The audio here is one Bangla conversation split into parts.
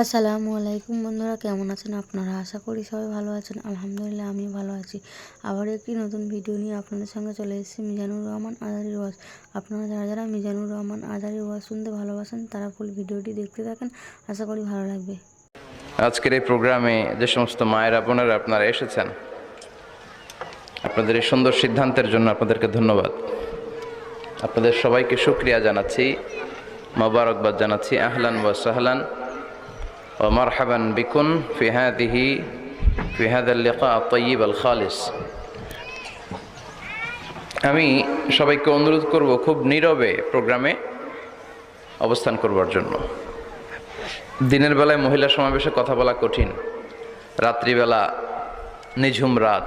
আসসালামু আলাইকুম বন্ধুরা, কেমন আছেন আপনারা? আশা করি সবাই ভালো আছেন। আলহামদুলিল্লাহ আমি ভালো আছি। আবার একটি নতুন ভিডিও নিয়ে আপনাদের সঙ্গে চলে এসেছি মিজানুর রহমান আজারির ওয়াজ। আপনারা যারা যারা মিজানুর রহমান আজারির ওয়াজ শুনতে ভালোবাসেন তারা ফুল ভিডিওটি দেখতে থাকেন, আশা করি ভালো লাগবে। আজকের এই প্রোগ্রামে যে সমস্ত মায়েরা বোনেরা আপনারা এসেছেন, আপনাদের এই সুন্দর সিদ্ধান্তের জন্য আপনাদেরকে ধন্যবাদ। আপনাদের সবাইকে শুকরিয়া জানাচ্ছি, মোবারকবাদ জানাচ্ছি। আহলান ওয়া সাহলান ওয়া মারহাবান বিকুম ফি হাদাল লিকা আত-তাইয়িব আল খালিস। আমি সবাইকে অনুরোধ করব খুব নীরবে প্রোগ্রামে অবস্থান করবার জন্য। দিনের বেলায় মহিলা সমাবেশে কথা বলা কঠিন, রাত্রিবেলা নিঝুম রাত,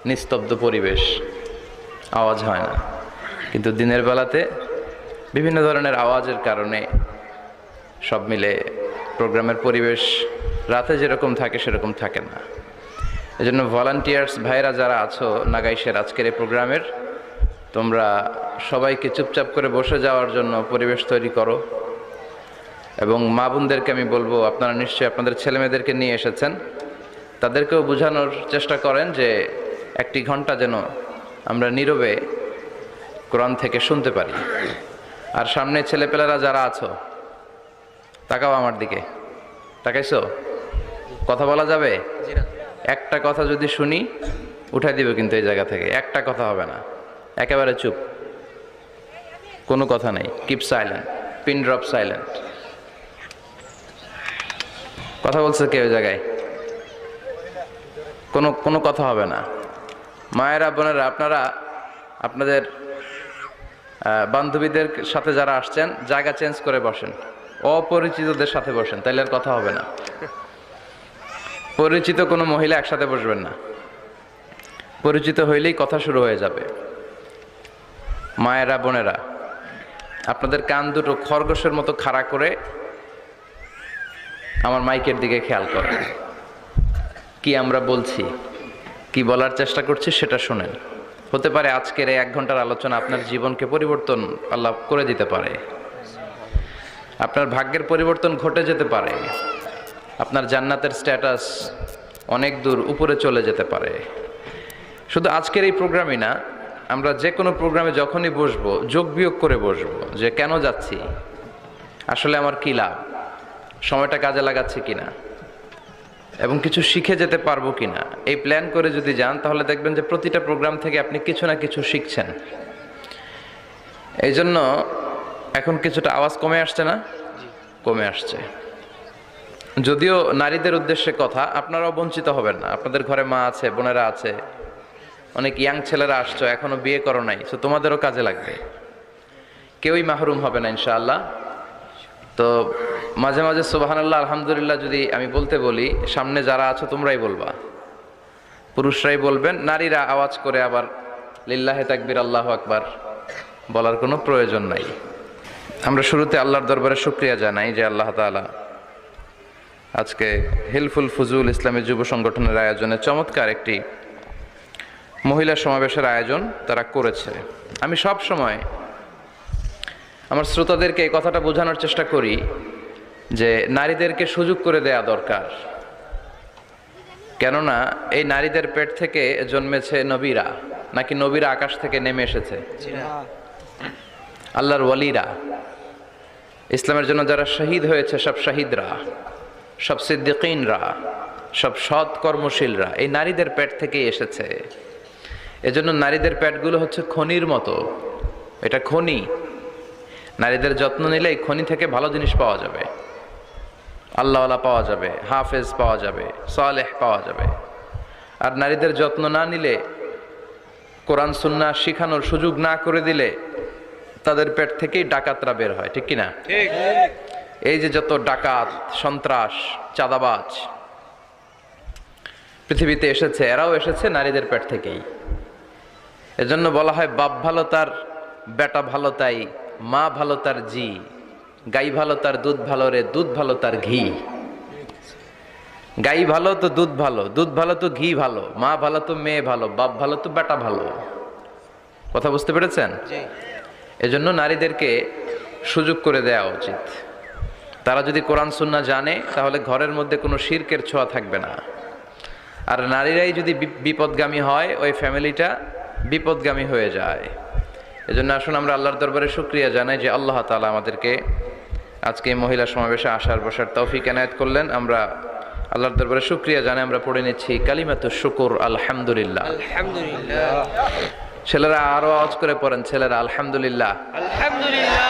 নিস্তব্ধ পরিবেশ, আওয়াজ হয় না। কিন্তু দিনের বেলাতে বিভিন্ন ধরনের আওয়াজের কারণে সব মিলে প্রোগ্রামের পরিবেশ রাতে যেরকম থাকে সেরকম থাকে না। এজন্য ভলান্টিয়ার্স ভাইরা যারা আছো নাগাইশের আজকের এই প্রোগ্রামের, তোমরা সবাইকে চুপচাপ করে বসে যাওয়ার জন্য পরিবেশ তৈরি করো। এবং মা বোনদেরকে আমি বলবো, আপনারা নিশ্চয়ই আপনাদের ছেলেমেয়েদেরকে নিয়ে এসেছেন, তাদেরকেও বোঝানোর চেষ্টা করেন যে 1 ঘন্টা যেন আমরা নীরবে কোরআন থেকে শুনতে পারি। আর সামনে ছেলেপেলেরা যারা আছো, তাকাও আমার দিকে, তাকাইছো? কথা বলা যাবে? একটা কথা যদি শুনি উঠাই দিবে কিন্তু এই জায়গা থেকে, একটা কথা হবে না, একেবারে চুপ, কোনো কথা নেই। Keep silent, pin drop silent. কথা বলছে কেউ জায়গায়? কোনো কথা হবে না। মায়েরা বোনেরা, আপনারা আপনাদের বান্ধবীদের সাথে যারা আসছেন জায়গা চেঞ্জ করে বসেন, অপরিচিতদের সাথে বসেন, তাইলে আর কথা হবে না। পরিচিত কোনো মহিলা একসাথে বসবেন না, পরিচিত হইলেই কথা শুরু হয়ে যাবে। মায়েরা বোনেরা, আপনাদের কান দুটো খরগোশের মতো খাড়া করে আমার মাইকের দিকে খেয়াল করেন। কি আমরা বলছি, কি বলার চেষ্টা করছি সেটা শুনেন। হতে পারে আজকের এই 1 ঘন্টার আলোচনা আপনার জীবনকে পরিবর্তন আল্লাহ করে দিতে পারে, আপনার ভাগ্যের পরিবর্তন ঘটে যেতে পারে, আপনার জান্নাতের স্ট্যাটাস অনেক দূর উপরে চলে যেতে পারে। শুধু আজকের এই প্রোগ্রামই না, আমরা যে কোনো প্রোগ্রামে যখনই বসবো যোগ বিয়োগ করে বসবো যে কেন যাচ্ছি, আসলে আমার কী লাভ, সময়টা কাজে লাগাচ্ছি কিনা, এবং কিছু শিখে যেতে পারবো কিনা। এই প্ল্যান করে যদি যান তাহলে দেখবেন যে প্রতিটা প্রোগ্রাম থেকে আপনি কিছু না কিছু শিখছেন। এই জন্য এখন কিছুটা আওয়াজ কমে আসছে না? কমে আসছে। যদিও নারীদের উদ্দেশ্যে কথা, আপনারাও বঞ্চিত হবেন না। আপনাদের ঘরে মা আছে, বোনেরা আছে, অনেক ইয়াং ছেলেরা আসছো, এখনো বিয়ে করো নাই, তো তোমাদেরও কাজে লাগবে, কেউই মাহরুম হবে না ইনশাআল্লাহ। তো মাঝে মাঝে সুবহানাল্লাহ আলহামদুলিল্লাহ যদি আমি বলতে বলি, সামনে যারা আছো তোমরাই বলবা, পুরুষরাই বলবেন, নারীরা আওয়াজ করে আবার লিল্লাহে তাকবীর আল্লাহু আকবার বলার কোনো প্রয়োজন নাই। আমরা শুরুতে আল্লাহর দরবারে শুকরিয়া জানাই যে আল্লাহ তাআলা আজকে হিলফুল ফুজুল ইসলামী যুব সংগঠনের আয়োজনে চমৎকার একটি মহিলা সমাবেশের আয়োজন তারা করেছে। আমি সব সময় আমার শ্রোতাদেরকে এই কথাটা বোঝানোর চেষ্টা করি যে নারীদেরকে সুযোগ করে দেয়া দরকার। কেননা এই নারীদের পেট থেকে জন্মেছে নবীরা, নাকি নবীরা আকাশ থেকে নেমে এসেছে? আল্লাহর ওয়ালিরা, ইসলামের জন্য যারা শহীদ হয়েছে, সব শহীদরা, সব সিদ্দিকিনরা, সব সৎ কর্মশীলরা এই নারীদের পেট থেকেই এসেছে। এজন্য নারীদের পেটগুলো হচ্ছে খনির মতো, এটা খনি। নারীদের যত্ন নিলে এই খনি থেকে ভালো জিনিস পাওয়া যাবে, আল্লাহওয়ালা পাওয়া যাবে, হাফেজ পাওয়া যাবে, সালেহ পাওয়া যাবে। আর নারীদের যত্ন না নিলে, কোরআন সুন্নাহ শিখানোর সুযোগ না করে দিলে তাদের পেট থেকেই ডাকাতরা বের হয়, ঠিক কিনা? এই যে যত ডাকাত, সন্ত্রাস, চাঁদাবাজ পৃথিবীতে এসেছে, এরাও এসেছে নারীদের পেট থেকেই। এজন্য বলা হয়, বাপ ভালো তার বেটা ভালো তাই, মা ভালো তার জি, গাই ভালো তার দুধ ভালো রে, দুধ ভালো তার ঘি। গাই ভালো তো দুধ ভালো, দুধ ভালো তো ঘি ভালো, মা ভালো তো মেয়ে ভালো, বাপ ভালো তো বেটা ভালো। কথা বুঝতে পেরেছেন? এজন্য নারীদেরকে সুযোগ করে দেওয়া উচিত। তারা যদি কোরআন সুন্নাহ জানে তাহলে ঘরের মধ্যে কোনো শিরকের ছোঁয়া থাকবে না। আর নারীরাই যদি বিপদগামী হয় ওই ফ্যামিলিটা বিপদগামী হয়ে যায়। এজন্য আসুন আমরা আল্লাহর দরবারে শুকরিয়া জানাই যে আল্লাহ তাআলা আমাদেরকে আজকে এই মহিলা সমাবেশে আসার বসার তৌফিক এনায়েত করলেন। আমরা আল্লাহর দরবারে শুকরিয়া জানাই। আমরা পড়ে নিচ্ছি কালিমাতুশ শুকর আলহামদুলিল্লাহ। আলহামদুলিল্লাহ। ছেলেরা আরো আওয়াজ করে পড়েন, ছেলেরা আলহামদুলিল্লাহ। আলহামদুলিল্লাহ।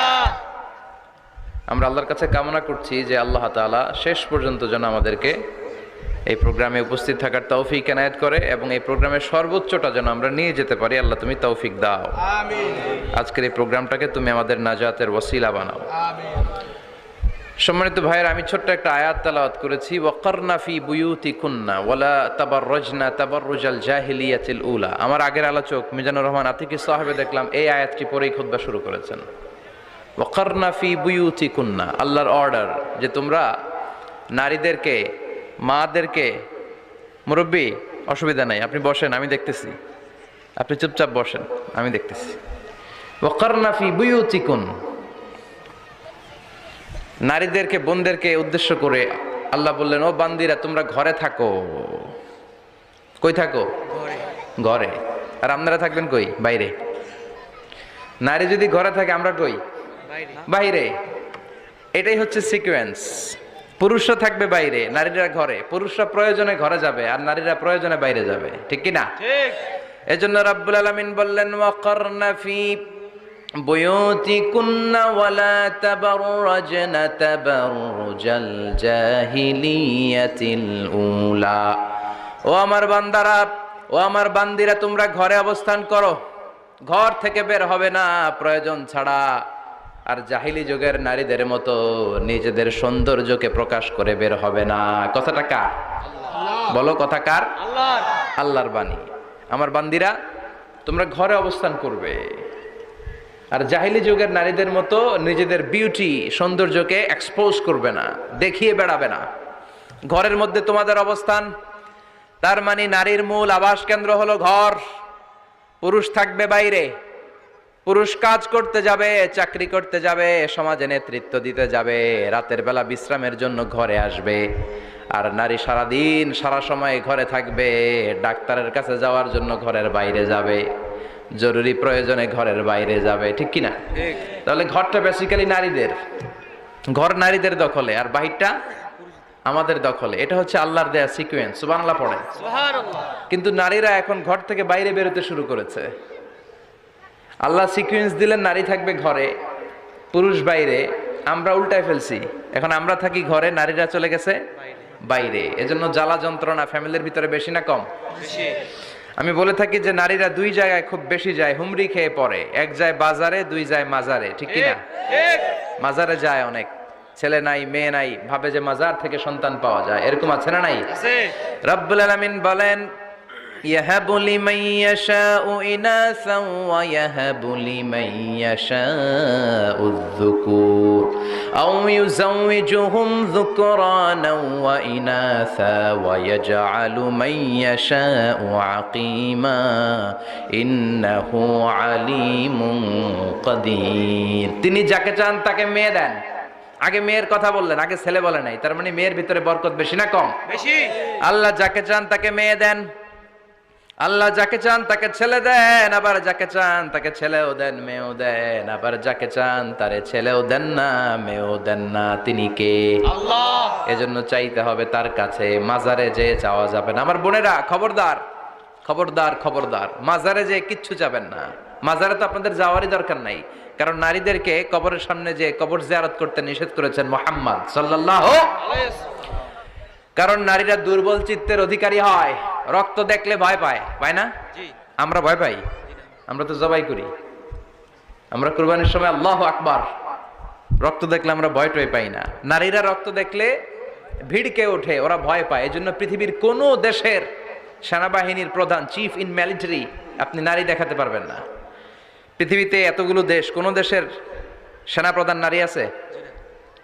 আমরা আল্লাহর কাছে কামনা করছি যে আল্লাহ তাআলা শেষ পর্যন্ত যেন আমাদেরকে এই প্রোগ্রামে উপস্থিত থাকার তৌফিক এনায়েত করে এবং এই প্রোগ্রামের সর্বোচ্চটা যেন আমরা নিয়ে যেতে পারি। আল্লাহ তুমি তৌফিক দাও। আমিন। আজকের এই প্রোগ্রামটাকে তুমি আমাদের নাজাতের ওসিলা বানাও। আমিন। সম্মানিত ভাইয়ের, আমি ছোট্ট একটা আয়াত তেলাওয়াত করেছি, ওয়াকারনা ফি বুয়ুতিকুন্না ওয়ালা তাবাররাজনা তাবাররুজাল জাহিলিয়াতিল উলা। আমার আগের আলোচক মিজানুর রহমান আতিকি সাহেবে দেখলাম এই আয়াতটি পরেই খুতবা শুরু করেছেন। ওয়াকারনা ফি বুয়ুতিকুন্না, আল্লাহর অর্ডার যে তোমরা নারীদেরকে, মাদেরকে, মুরব্বী অসুবিধা নাই, আপনি বসেন, আমি দেখতেছি, আপনি চুপচাপ বসেন, আমি দেখতেছি। ওয়াকারনা ফি বুয়ুতিকুন, নারীদেরকে, বোনদেরকে উদ্দেশ্য করে আল্লাহ বললেন, ও বান্দিরা তোমরা ঘরে থাকো। কই থাকো? ঘরে। আর আপনারা থাকবেন কই? বাইরে। নারী যদি ঘরে থাকে আমরা কই? বাইরে। এটাই হচ্ছে সিকোয়েন্স। পুরুষরা থাকবে বাইরে, নারীরা ঘরে। পুরুষরা প্রয়োজনে ঘরে যাবে আর নারীরা প্রয়োজনে বাইরে যাবে, ঠিক কি না? ঠিক। এজন্য রাব্বুল আলামিন বললেন ওয়াকারনা ফি বুয়ুতিকুন্না ওয়ালা তাবাররাজনা তাবাররুজাল জাহিলিয়াতিল উলা। ও আমার বান্দারা, ও আমার বান্দিরা, তোমরা ঘরে অবস্থান করো, ঘর থেকে বের হবে না প্রয়োজন ছাড়া। আর জাহিলি যুগের নারীদের মতো নিজেদের সৌন্দর্যকে প্রকাশ করে বের হবে না। কথাটা কার? বলো, কথা কার? আল্লাহর। আল্লাহর বাণী। আমার বান্দিরা তোমরা ঘরে অবস্থান করবে, আর জাহিলি যুগের নারীদের মতো নিজেদের বিউটি, সৌন্দর্যকে এক্সপোজ করবে না, দেখিয়ে বেড়াবে না। ঘরের মধ্যে তোমাদের অবস্থান, তার মানে নারীর মূল আবাস কেন্দ্র হলো ঘর। পুরুষ থাকবে বাইরে, পুরুষ কাজ করতে যাবে, চাকরি করতে যাবে, সমাজে নেতৃত্ব দিতে যাবে, রাতের বেলা বিশ্রামের জন্য ঘরে আসবে। আর নারী সারাদিন সারা সময় ঘরে থাকবে, ডাক্তারের কাছে যাওয়ার জন্য ঘরের বাইরে যাবে, জরুরি প্রয়োজনে ঘরের বাইরে যাবে, ঠিক কিনা? ঠিক। তাহলে ঘরটা বেসিক্যালি নারীদের, ঘর নারীদের দখলে আর বাহিরটা আমাদের দখলে। এটা হচ্ছে আল্লাহর দেয়া সিকোয়েন্স। সুবহানাল্লাহ পড়েন। সুবহানাল্লাহ। কিন্তু নারীরা এখন ঘর থেকে বাইরে বেরোতে শুরু করেছে। আল্লাহ সিকোয়েন্স দিলেন নারী থাকবে ঘরে, পুরুষ বাইরে। আমরা উল্টায় ফেলছি, এখন আমরা থাকি ঘরে, নারীরা চলে গেছে বাইরে। এজন্য জ্বালা যন্ত্রণা ফ্যামিলির ভিতরে বেশি না কম? বেশি। আমি বলে থাকি যে নারীরা দুই জায়গায় খুব বেশি যায়, হুমড়ি খেয়ে পড়ে। এক যায় বাজারে, দুই যায় মাজারে, ঠিক কিনা? ঠিক। মাজারে যায় অনেক, ছেলে নাই মেয়ে নাই, ভাবে যে মাজার থেকে সন্তান পাওয়া যায়। এরকম আছে না নাই? আছে। রব্বুল আলামিন বলেন ইয়াহাবু লিমান ইয়াশাউ ইনাসা ওয়া ইয়াহাবু লিমান ইয়াশাউ যুকুর আও ইউযাওয়িজুহুম যুকরানা ওয়া ইনাসা ওয়া ইয়াজআলু মান ইয়াশাউ আকিমা ইন্নাহু আলিমুন কাদির। তিনি যাকে চান তাকে মেয়ে দেন। আগে মেয়ের কথা বললেন, আগে ছেলে বলে নাই। তার মানে মেয়ের ভিতরে বরকত বেশি না কম? বেশি। আল্লাহ যাকে চান তাকে মেয়ে দেন, আল্লাহ যাকে চান তাকে ছেলে দেন, আবার যাকে চান তাকে ছেলেও দেন, মেয়েও দেন, আবার যাকে চান তারে ছেলেও দেন না, মেয়েও দেন না। তিনি কে? আল্লাহ। এজন্য চাইতে হবে তার কাছে, মাজারে যে চাওয়া যাবে না। আমার বোনেরা খবরদার, খবরদার, খবরদার, মাজারে যে কিচ্ছু যাবেন না। মাজারে তো আপনাদের যাওয়ারই দরকার নাই, কারণ নারীদেরকে কবরের সামনে যে কবর জিয়ারত করতে নিষেধ করেছেন মুহাম্মদ সাল্লাল্লাহু। কারণ নারীরা দুর্বল চিত্তের অধিকারী হয়, রক্ত দেখলে ভয় পায়, পায় না? জি। আমরা ভয় পাই? আমরা তো জবাই করি, আমরা কুরবানির সময় আল্লাহু আকবার, রক্ত দেখলে আমরা ভয় টয় পাই না। নারীরা রক্ত দেখলে ভিড়কে ওঠে, ওরা ভয় পায়। এজন্য পৃথিবীর কোন দেশের সেনাবাহিনীর প্রধান, চিফ ইন মিলিটারি, আপনি নারী দেখাতে পারবেন না। পৃথিবীতে এতগুলো দেশ, কোন দেশের সেনাপ্রধান নারী আছে?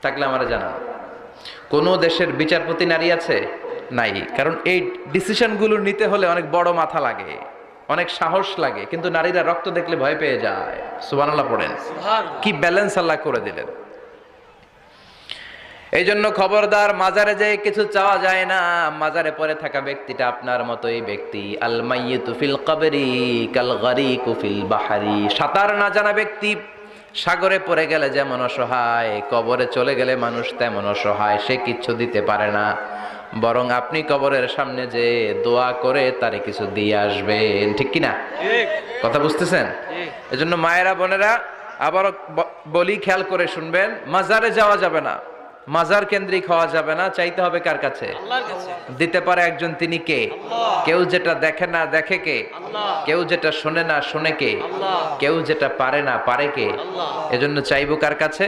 থাকলে আমরা জানা। কোন দেশের বিচারপতি নারী আছে? নাই। কারণ এই ডিসিশনগুলো নিতে হলে অনেক বড় মাথা লাগে, অনেক সাহস লাগে। কিন্তু নারীরা রক্ত দেখলে ভয় পেয়ে যায়। সুবহানাল্লাহ পড়েন। সুবহানাল্লাহ। কি ব্যালেন্স আল্লাহ করে দিলেন। এই জন্য খবরদার, মাজারে যে কিছু চাওয়া যায় না। মাজারে পড়ে থাকা ব্যক্তিটা আপনার মতোই ব্যক্তি। আল মাইয়িতু ফিল কবরি কাল গারিকু ফিল বাহরি। সাঁতার না জানা ব্যক্তি সাগরে পড়ে গেলে যেমন অসহায়, কবরে চলে গেলে মানুষ তেমন অসহায়, সে কিচ্ছু দিতে পারে না। বরং আপনি কবরের সামনে যে দোয়া করে তারে কিছু দিয়ে আসবেন, ঠিক কিনা? কথা বুঝতেছেন? এজন্য মায়েরা বোনেরা আবারও বলি, খেয়াল করে শুনবেন, মাজারে যাওয়া যাবে না, মাজার কেন্দ্রিক হওয়া যাবে না। চাইতে হবে কার কাছে? দিতে পারে একজন, তিনি কে? কেউ যেটা দেখে না দেখে কে? কেউ যেটা শোনে না শোনে কে? কেউ যেটা পারে না পারে কে? এজন্য চাইবো কার কাছে?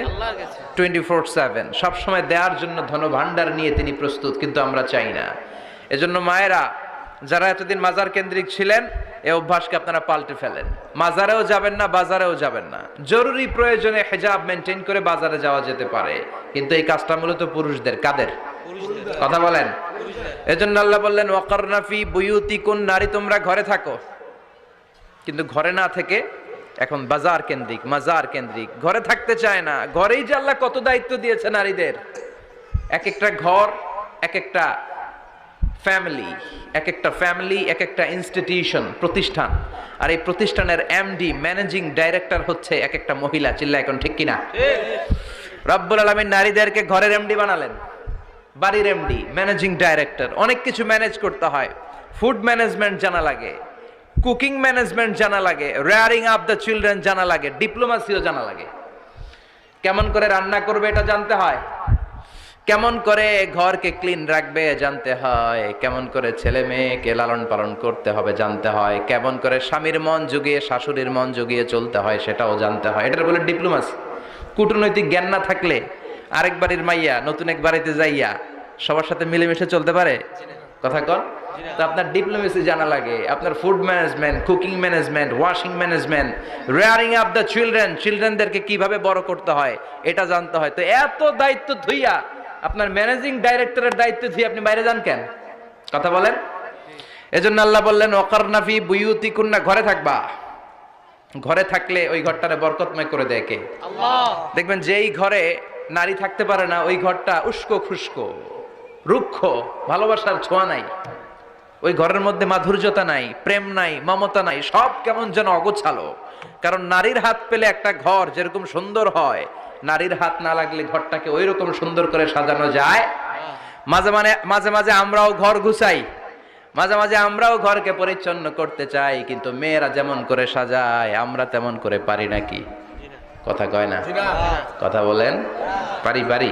24/7 সব সময় দেওয়ার জন্য ধন ভান্ডার নিয়ে তিনি প্রস্তুত, কিন্তু আমরা চাই না। এজন্য মায়েরা যারা এতদিন মাজার কেন্দ্রিক ছিলেন, এই অভ্যাসকে আপনারা পাল্টে ফেলেন। মাজারেও যাবেন না, বাজারেও যাবেন না। জরুরি প্রয়োজনে হিজাব মেনটেন করে বাজারে যাওয়া যেতে পারে, কিন্তু এই কাজটা মূলত পুরুষদের। কাদের কথা বলেন? এজন্য আল্লাহ বললেন ওয়াকারনা ফি বুয়ুতিকুন, নারী তোমরা ঘরে থাকো। কিন্তু ঘরে না থেকে এখন বাজার কেন্দ্রিক, মাজার কেন্দ্রিক, ঘরে থাকতে চায় না। ঘরেই যে আল্লাহ কত দায়িত্ব দিয়েছে নারীদের। এক একটা ঘর এক একটা ফ্যামিলি, এক একটা ফ্যামিলি এক একটা ইনস্টিটিউশন, প্রতিষ্ঠান। আর এই প্রতিষ্ঠানের এমডি, ম্যানেজিং ডাইরেক্টর হচ্ছে এক একটা মহিলা। চিল্লা এখন ঠিক কিনা? রব্বুল আলামিন নারীদেরকে ঘরের এমডি বানালেন, বাড়ির এমডি, ম্যানেজিং ডাইরেক্টর। অনেক কিছু ম্যানেজ করতে হয়। ফুড ম্যানেজমেন্ট জানা লাগে, কুকিং ম্যানেজমেন্ট জানা লাগে, রেয়ারিং আপ দ্য চিলড্রেন জানা লাগে, ডিপ্লোমাসিও জানা লাগে। কেমন করে রান্না করবে এটা জানতে হয়, কেমন করে ঘরকে ক্লিন রাখবে জানতে হয়, কেমন করে ছেলে মেয়েকে লালন পালন করতে হবে জানতে হয়, কেমন করে স্বামীর মন জুগিয়ে শাশুড়ির মন জুগিয়ে চলতে হয় সেটাও জানতে হয়। এটার বলে ডিপ্লোমাসি। কূটনৈতিক জ্ঞান না থাকলে আরেক বাড়ির মাইয়া নতুন এক বাড়িতে যাইয়া সবার সাথে মিলেমিশে চলতে পারে? কথা কন। তো আপনার ডিপ্লোমেসি জানা লাগে, আপনার food management, cooking management, washing management, rearing up the children, চিলড্রেনদেরকে কিভাবে বড় করতে হয় এটা জানতে হয়। তো এত দায়িত্ব ধুইয়া, আপনার ম্যানেজিং ডাইরেক্টরের দায়িত্ব ধুইয়া আপনি বাইরে যান কেন? কথা বলেন। এজন্য আল্লাহ বললেন ওয়াকারনা ফি বুয়ুতিকুন্না, ঘরে থাকবা। ঘরে থাকলে ওই ঘরটারে বরকতময় করে দেয় কে? আল্লাহ। দেখবেন যেই ঘরে নারী থাকতে পারে না, ওই ঘরটা উস্কো খুস্কো, রুক্ষ, ভালোবাসার ছোঁয়া নাই। ওই ঘরের মধ্যে মাধুর্যতা নাই, প্রেম নাই, মমতা নাই, সব কেমন যেন অগোছালো। কারণ নারীর হাত পেলে একটা ঘর যেরকম সুন্দর হয়, নারীর হাত না লাগলে ঘরটাকে ওই রকম সুন্দর করে সাজানো যায়। মাঝে মাঝে আমরাও ঘর গুছাই, মাঝে মাঝে আমরাও ঘরকে পরিচ্ছন্ন করতে চাই, কিন্তু মেয়েরা যেমন করে সাজায় আমরা তেমন করে পারি নাকি? কথা কয় না? কথা বলেন। পারি পারি।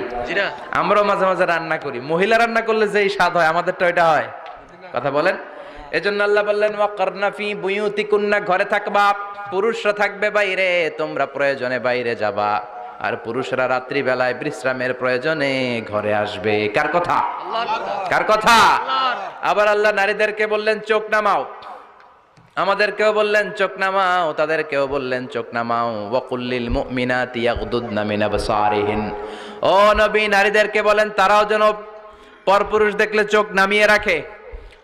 আমরাও মাঝে মাঝে রান্না করি, মহিলা রান্না করলে যেই স্বাদ হয় আমাদেরটা ওইটা হয়। কথা বলেন। এজন্য আল্লাহ বললেন ওয়াকারনা ফি বুয়ুতিকুন্না, ঘরে থাকবা। পুরুষরা থাকবে বাইরে, তোমরা প্রয়োজনে বাইরে যাবা। আর পুরুষরা রাত্রি বেলায় বিশ্রামের প্রয়োজনে ঘরে আসবে। কার কথা? কার কথা? আবার আল্লাহ নারীদেরকে বললেন চোখ নামাও, আমাদেরকেও বললেন চোখ নামাও, তাদেরকেও বললেন চোখ নামাও। ওয়াকুল্লিল মুমিনাতি ইয়াগদুদনা মিন আবসারিহিন, ও নবী নারীদেরকে বলেন তারাও যেন পরপুরুষ দেখলে চোখ নামিয়ে রাখে।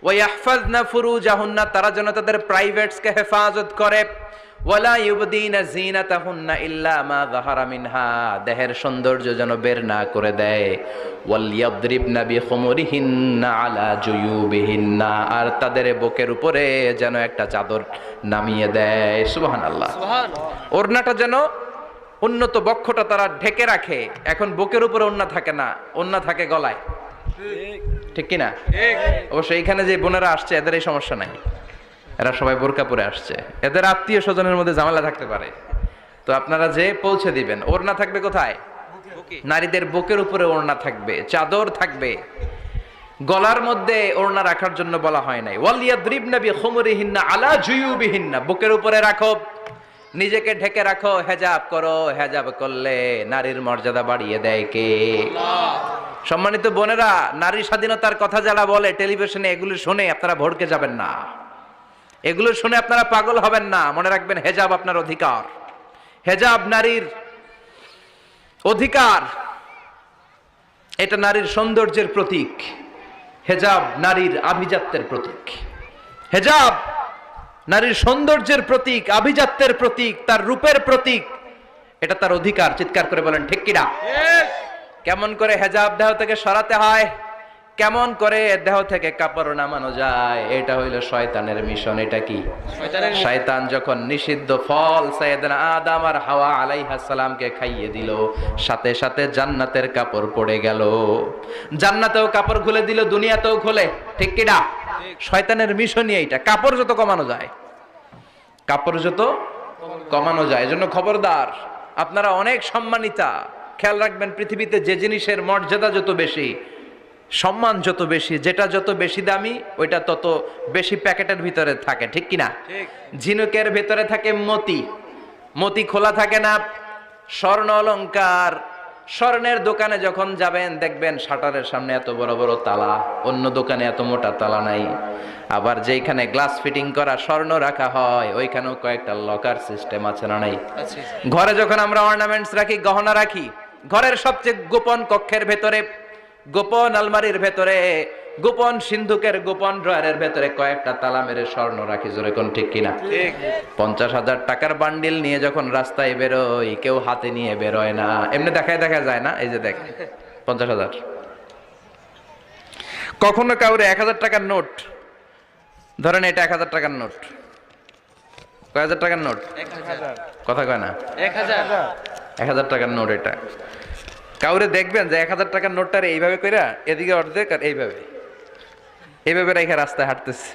ওয়া ইয়াহফাজনা ফুরুজাহুন্না, তারা যেন তাদের প্রাইভেটসকে হেফাজত করে। ওয়ালা ইউবদিনা যিনাতাহুন্না ইল্লা মা যাহারা মিনহা, দেহের সৌন্দর্য যেন বের না করে দেয়। ওয়াল ইয়াদরিবনা বিখুমুরিহিন্না আলা জুয়ুবিহিন্না, আর তাদের বুকের উপরে যেন একটা চাদর নামিয়ে দেয়। সুবহানাল্লাহ। ওড়নাটা যেন উন্নত বক্ষটা তারা ঢেকে রাখে। এখন বুকের উপরে ওড়না থাকে না, ওড়না থাকে গলায়, ঠিক কিনা? অবশ্য এইখানে যে বোনেরা আসছে এদের এই সমস্যা নাই, এরা সবাই বোরকা পরে আসছে। এদের আত্মীয় স্বজনের মধ্যে ঝামেলা থাকতে পারে, তো আপনারা যে পৌঁছে দিবেন। ওড়না থাকবে কোথায়? নারীদের বুকের উপরে ওড়না থাকবে, চাদর থাকবে। গলার মধ্যে ওড়না রাখার জন্য বলা হয় নাই। ওয়ালিয়াদরিবনা বিখুমুরিহিন্না আলা জুয়ুবিহিন্না, বুকের উপরে রাখো, নিজেকে ঢেকে রাখো, হেজাব করো। হেজাব করলে নারীর মর্যাদা বাড়িয়ে দেয় কে? সম্মানিত বোনেরা, নারী স্বাধীনতার কথা যারা বলে টেলিভিশনে, এগুলো শুনে আপনারা ভড়কে যাবেন না, এগুলো শুনে আপনারা পাগল হবেন না। মনে রাখবেন হেজাব আপনার অধিকার, হেজাব নারীর অধিকার, এটা নারীর সৌন্দর্যের প্রতীক। হেজাব নারীর আভিজাত্যের প্রতীক। হেজাব নারীর সৌন্দর্যের প্রতীক, আভিজাত্যের প্রতীক, তার রূপের প্রতীক। এটা তার অধিকার। চিৎকার করে বলেন ঠিক কিনা? কেমন করে হেজাব দেহ থেকে সরাতে হয়, কেমন করে দেহ থেকে কাপড় নামানো যায়, এটা হইল শয়তানের মিশন। এটা কি? শয়তান যখন নিষিদ্ধ ফল সাইয়েদনা আদম আর হাওয়া আলাইহিস সালামকে খাইয়ে দিল, সাথে সাথে জান্নাতের কাপড় পড়ে গেল। জান্নাতেও কাপড় খুলে দিল, দুনিয়াতেও খুলে। ঠিক কি না? শয়তানের মিশনই এইটা, কাপড় যত কমানো যায়, কাপড় যত কমানো যায়। এজন্য খবরদার, আপনারা অনেক সম্মানিতা। খেয়াল রাখবেন, পৃথিবীতে যে জিনিসের মর্যাদা যত বেশি, সম্মান যত বেশি, যেটা যত বেশি দামি, ওইটা তত বেশি প্যাকেটের ভিতরে থাকে। ঠিক কিনা? ঝিনুকের ভিতরে থাকে মতি, মতি খোলা থাকে না। স্বর্ণ অলংকার, স্বর্ণের দোকানে যখন যাবেন দেখবেন শাটারের সামনে এত বড় বড় তালা, অন্য দোকানে এত মোটা তালা নাই। আবার যেখানে গ্লাস ফিটিং করা স্বর্ণ রাখা হয়, ওইখানেও কয়েকটা লকার সিস্টেম আছে না নাই? ঘরে যখন আমরা অর্নামেন্টস রাখি, গহনা রাখি, ঘরের সবচেয়ে গোপন কক্ষের ভেতরে, গোপন আলমারির ভেতরে, গোপন সিন্ধুকের গোপন ড্রয়ারের ভেতরে কয়েকটা তালা মেরে স্বর্ণ রাখি। জোরে কোন ঠিক কিনা? 50,000 টাকার বান্ডিল নিয়ে যখন রাস্তায় বেরোই, কেউ হাতে নিয়ে বেরোয় না, এমনি দেখায় দেখা যায় না। এই যে দেখ 50,000। কখনো কাউরে 1,000 টাকার নোট ধরেন, এটা 1,000 টাকার নোট, কয় হাজার টাকার নোট? কথা কয় না? 1,000 টাকার নোট। এটা কাউরে দেখবেন যে 1,000 টাকার নোটটারে এইভাবে কইরা এদিকে অর্ধেক আর এইভাবে এইভাবে রেখে রাস্তায় হাঁটতেছে।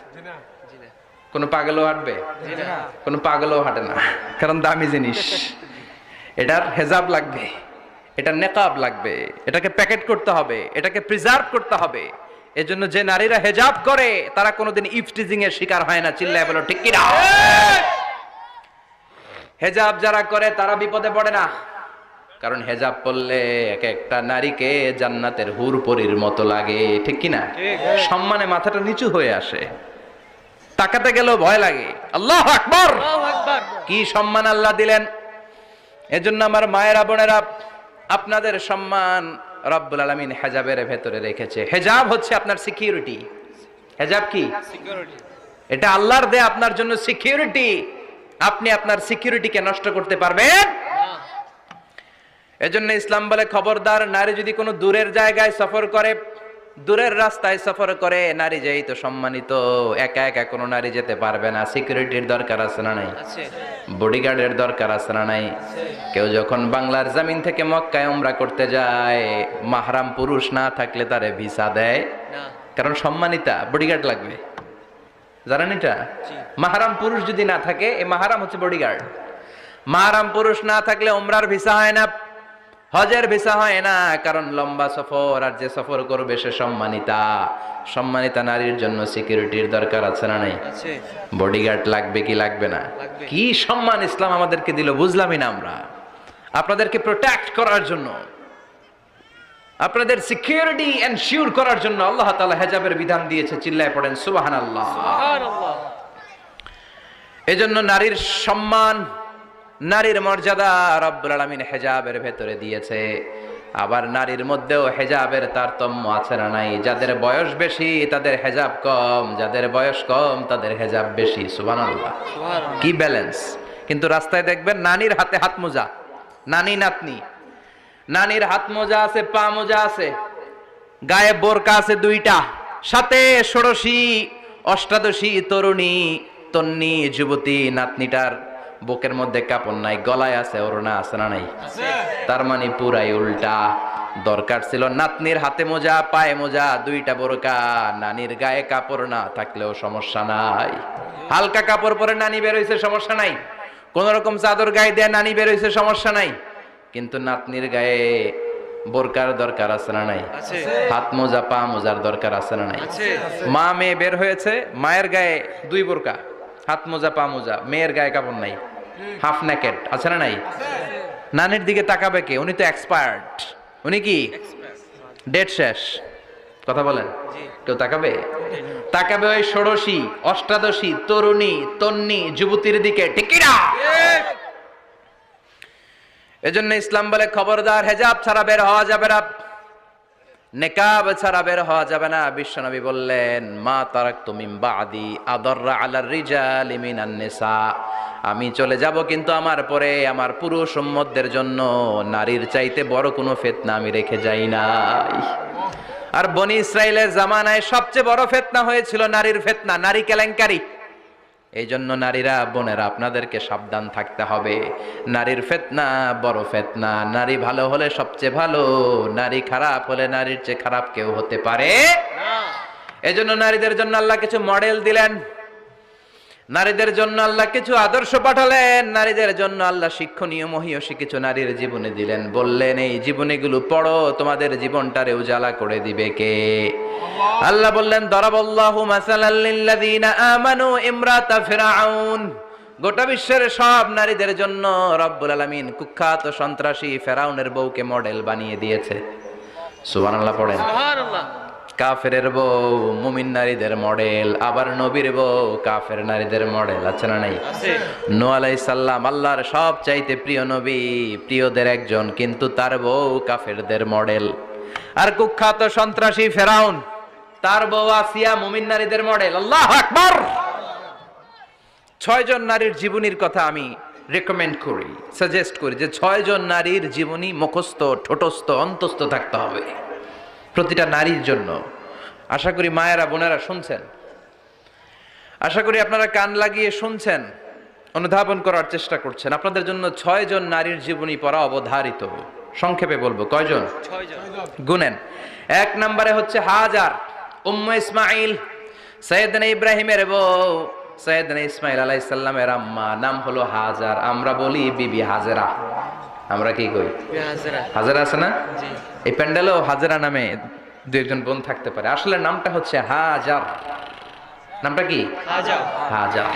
কোন পাগলও হাঁটবে? কোন পাগলও হাঁটে না, কারণ দামি জিনিস। এটার হেজাব লাগবে, এটার নেকাব লাগবে, এটাকে প্যাকেট করতে হবে, এটাকে প্রিজার্ভ করতে হবে। এজন্য যে নারীরা হেজাব করে তারা কোনোদিন ইফটিজিং এর শিকার হয় না। চিল্লায় বলো ঠিক কি না? হেজাব যারা করে তারা বিপদে পড়ে না, কারণ হেজাব পরলে এক একটা নারীকে জান্নাতের হুরপরির মতো লাগে। ঠিক কি না? সম্মানে মাথাটা নিচু হয়ে আসে, তাকাতে গেলেও ভয় লাগে। আল্লাহু আকবার! কি সম্মান আল্লাহ দিলেন! এজন্য আমার মায়েরা বোনেরা, আপনাদের সম্মান রব্বুল আলামিন হেজাবের ভেতরে রেখেছে। হেজাব হচ্ছে আপনার সিকিউরিটি। হেজাব কি? এটা আল্লাহর দেয়া আপনার জন্য সিকিউরিটি। আপনি আপনার সিকিউরিটিকে নষ্ট করতে পারবেন? এজন্য ইসলাম বলে, খবরদার, নারী যদি কোনো দূরের জায়গায় সফর করে, দূরের রাস্তায় সফর করে, নারী যেই তো সম্মানিত, একা একা কোনো নারী যেতে পারবে না। সিকিউরিটির দরকার আছে না নাই? বডিগার্ডের দরকার আছে না নাই? কেউ যখন বাংলার জমিন থেকে মক্কায় উমরা করতে যায়, মাহরাম পুরুষ না থাকলে তারে ভিসা দেয়, কারণ সম্মানিতা, বডিগার্ড লাগবে। জানেন এটা? মাহরাম পুরুষ যদি না থাকে, এই মাহরাম হচ্ছে বডিগার্ড। মাহরাম পুরুষ না থাকলে উমরার ভিসা হয় না, হজের ভিসা হয় না, কারণ লম্বা সফর, আর যে সফর করবে সে সম্মানিতা। সম্মানিতা নারীর জন্য সিকিউরিটির দরকার আছে না নাই? বডিগার্ড লাগবে কি লাগবে না? কি সম্মান ইসলাম আমাদেরকে দিল, বুঝলামই না আমরা। আপনাদেরকে প্রোটেক্ট করার জন্য, আপনাদের সিকিউরিটি এনশিওর করার জন্য আল্লাহ তাআলা হেজাবের বিধান দিয়েছে। চিল্লায় পড়েন সুবহানাল্লাহ। এজন্য নারীর সম্মান, নারীর মর্যাদা রব্বুল আলামিন হেজাবের ভেতরে দিয়েছে। আবার নারীর মধ্যেও হেজাবের তারতম্য আছে না নাই? যাদের বয়স বেশি তাদের হেজাব কম, যাদের বয়স কম তাদের হেজাব বেশি। সুবহানাল্লাহ, কি ব্যালেন্স! কিন্তু রাস্তায় দেখবেন নানির হাতে হাত মোজা, নানি নাতনি, নানির হাত মোজা আছে, পা মোজা আছে, গায়ে বোরকা আছে দুইটা, সাথে ষোড়শী অষ্টাদশী তরুণী তন্নি যুবতী, নাতনিটার বুকের মধ্যে কাপড় নাই, গলায় আছে ওড়না, আছে না নাই? তার মানে পুরাই উল্টা। দরকার ছিল নাতনির হাতে মোজা, পায়ে মোজা, দুইটা বোরকা। নানির গায়ে কাপড় না থাকলেও সমস্যা নাই, হালকা কাপড় পরে নানি বের হইছে, সমস্যা নাই। কোন রকম চাদর গায়ে দেয় নানি বের হইছে, সমস্যা নাই। কিন্তু নাতনির গায়ে বোরকার দরকার আছে না নাই? হাত মোজা, পা মোজার দরকার আছে না নাই? মা মেয়ে বের হয়েছে, মায়ের গায়ে দুই বোরকা, হাত মোজা, পা মোজা, মেয়ের গায়ে কাপড় নাই, হাফ নেকেড, আছে না নাই? নানির দিকে তাকাবে কে? উনি তো এক্সপায়ার্ড, উনি কি ডেট শেষ। কথা বলেন, কেউ তাকাবে? তাকাবে ওই ষোড়শী অষ্টাদশী তরুণী তন্নি যুবতীর দিকে। ঠিক কি না? এজন্য ইসলাম বলে, খবরদার, হেজাব ছাড়া বের হওয়া যাবে না। নেকাব ছাড়া বের হওয়া যাবে না। বিশ্বনবী বললেন, মা তারাকতু মিন বাদি আদাররা আলার রিজালি মিনান নিসা, আমি চলে যাব কিন্তু আমার পরে আমার পুরুষ উম্মতদের জন্য নারীর চাইতে বড় কোনো ফিতনা আমি রেখে যাই নাই। আর বনি ইসরাইলের জামানায় সবচেয়ে বড় ফিতনা হয়েছিল নারীর ফিতনা, নারী কেলেঙ্কারি। এই জন্য নারীরা, বোনেরা, আপনাদেরকে সাবধান থাকতে হবে। নারীর ফিতনা বড় ফিতনা। নারী ভালো হলে সবচেয়ে ভালো, নারী খারাপ হলে নারীর চেয়ে খারাপ কেউ হতে পারে না। এজন্য নারীদের জন্য আল্লাহ কিছু মডেল দিলেন, নারীদের জন্য আল্লাহ কিছু আদর্শ পাঠালেন, নারীদের জন্য আল্লাহ শিক্ষণীয় মহীয়সী কিছু নারীর জীবনে দিলেন। বললেন, এই জীবনীগুলো পড়ো, তোমাদের জীবনটারে উজালা করে দিবে কে? আল্লাহ বললেন, দরাবাল্লাহু মাসালাল লিল্লাযীনা আমানু ইমরাতা ফিরআউন। গোটা বিশ্বের সব নারীদের জন্য রব্বুল আলামিন কুখ্যাত সন্ত্রাসী ফেরাউনের বউকে মডেল বানিয়ে দিয়েছে। সুবহানাল্লাহ পড়েন। সুবহানাল্লাহ। কাফেরের বউ মুমিন নারীদের মডেল, আবার নবীর বউ কাফের নারীদের মডেল। আছে না নাই? আছে। নূহ আলাইহিস সালাম আল্লাহর সব চাইতে প্রিয় নবী, প্রিয়দের একজন, কিন্তু তার বউ কাফেরদের মডেল। আর কুখ্যাত সন্ত্রাসী ফেরাউন, তার বউ আসিয়া মুমিন নারীদের মডেল। আল্লাহু আকবার। 6 জন নারীর জীবনীর কথা আমি রেকমেন্ড করি, সাজেস্ট করি যে 6 জন নারীর জীবনী মুখস্থ, ঠোঁটস্থ, অন্তস্থ থাকতে হবে প্রতিটা নারীর জন্য। আশা করি মায়েরা, বোনেরা শুনছেন, আশা করি আপনারা কান লাগিয়ে শুনছেন, অনুধাবন করার চেষ্টা করছেন। আপনাদের জন্য 6 জন নারীর জীবনী পড়া অবধারিত। সংক্ষেপে বলবো, কয়জন? 6 জন। গুনেন। 1 নম্বরে হচ্ছে হাজার, উম্মে ইসমাইল, সাইয়েদনা ইব্রাহিমের বউ, সাইয়েদনা ইসমাইল আলাইহিস সালামের আম্মা, নাম হলো হাজার। আমরা বলি বিবি হাজেরা। আমরা কি কই? হাজরা। হাজেরা আছে না? জি। এই প্যান্ডেলেও হাজেরা নামে দু একজন বোন থাকতে পারে। আসলে নামটা হচ্ছে হাজার। নামটা কি? হাজার। হাজার।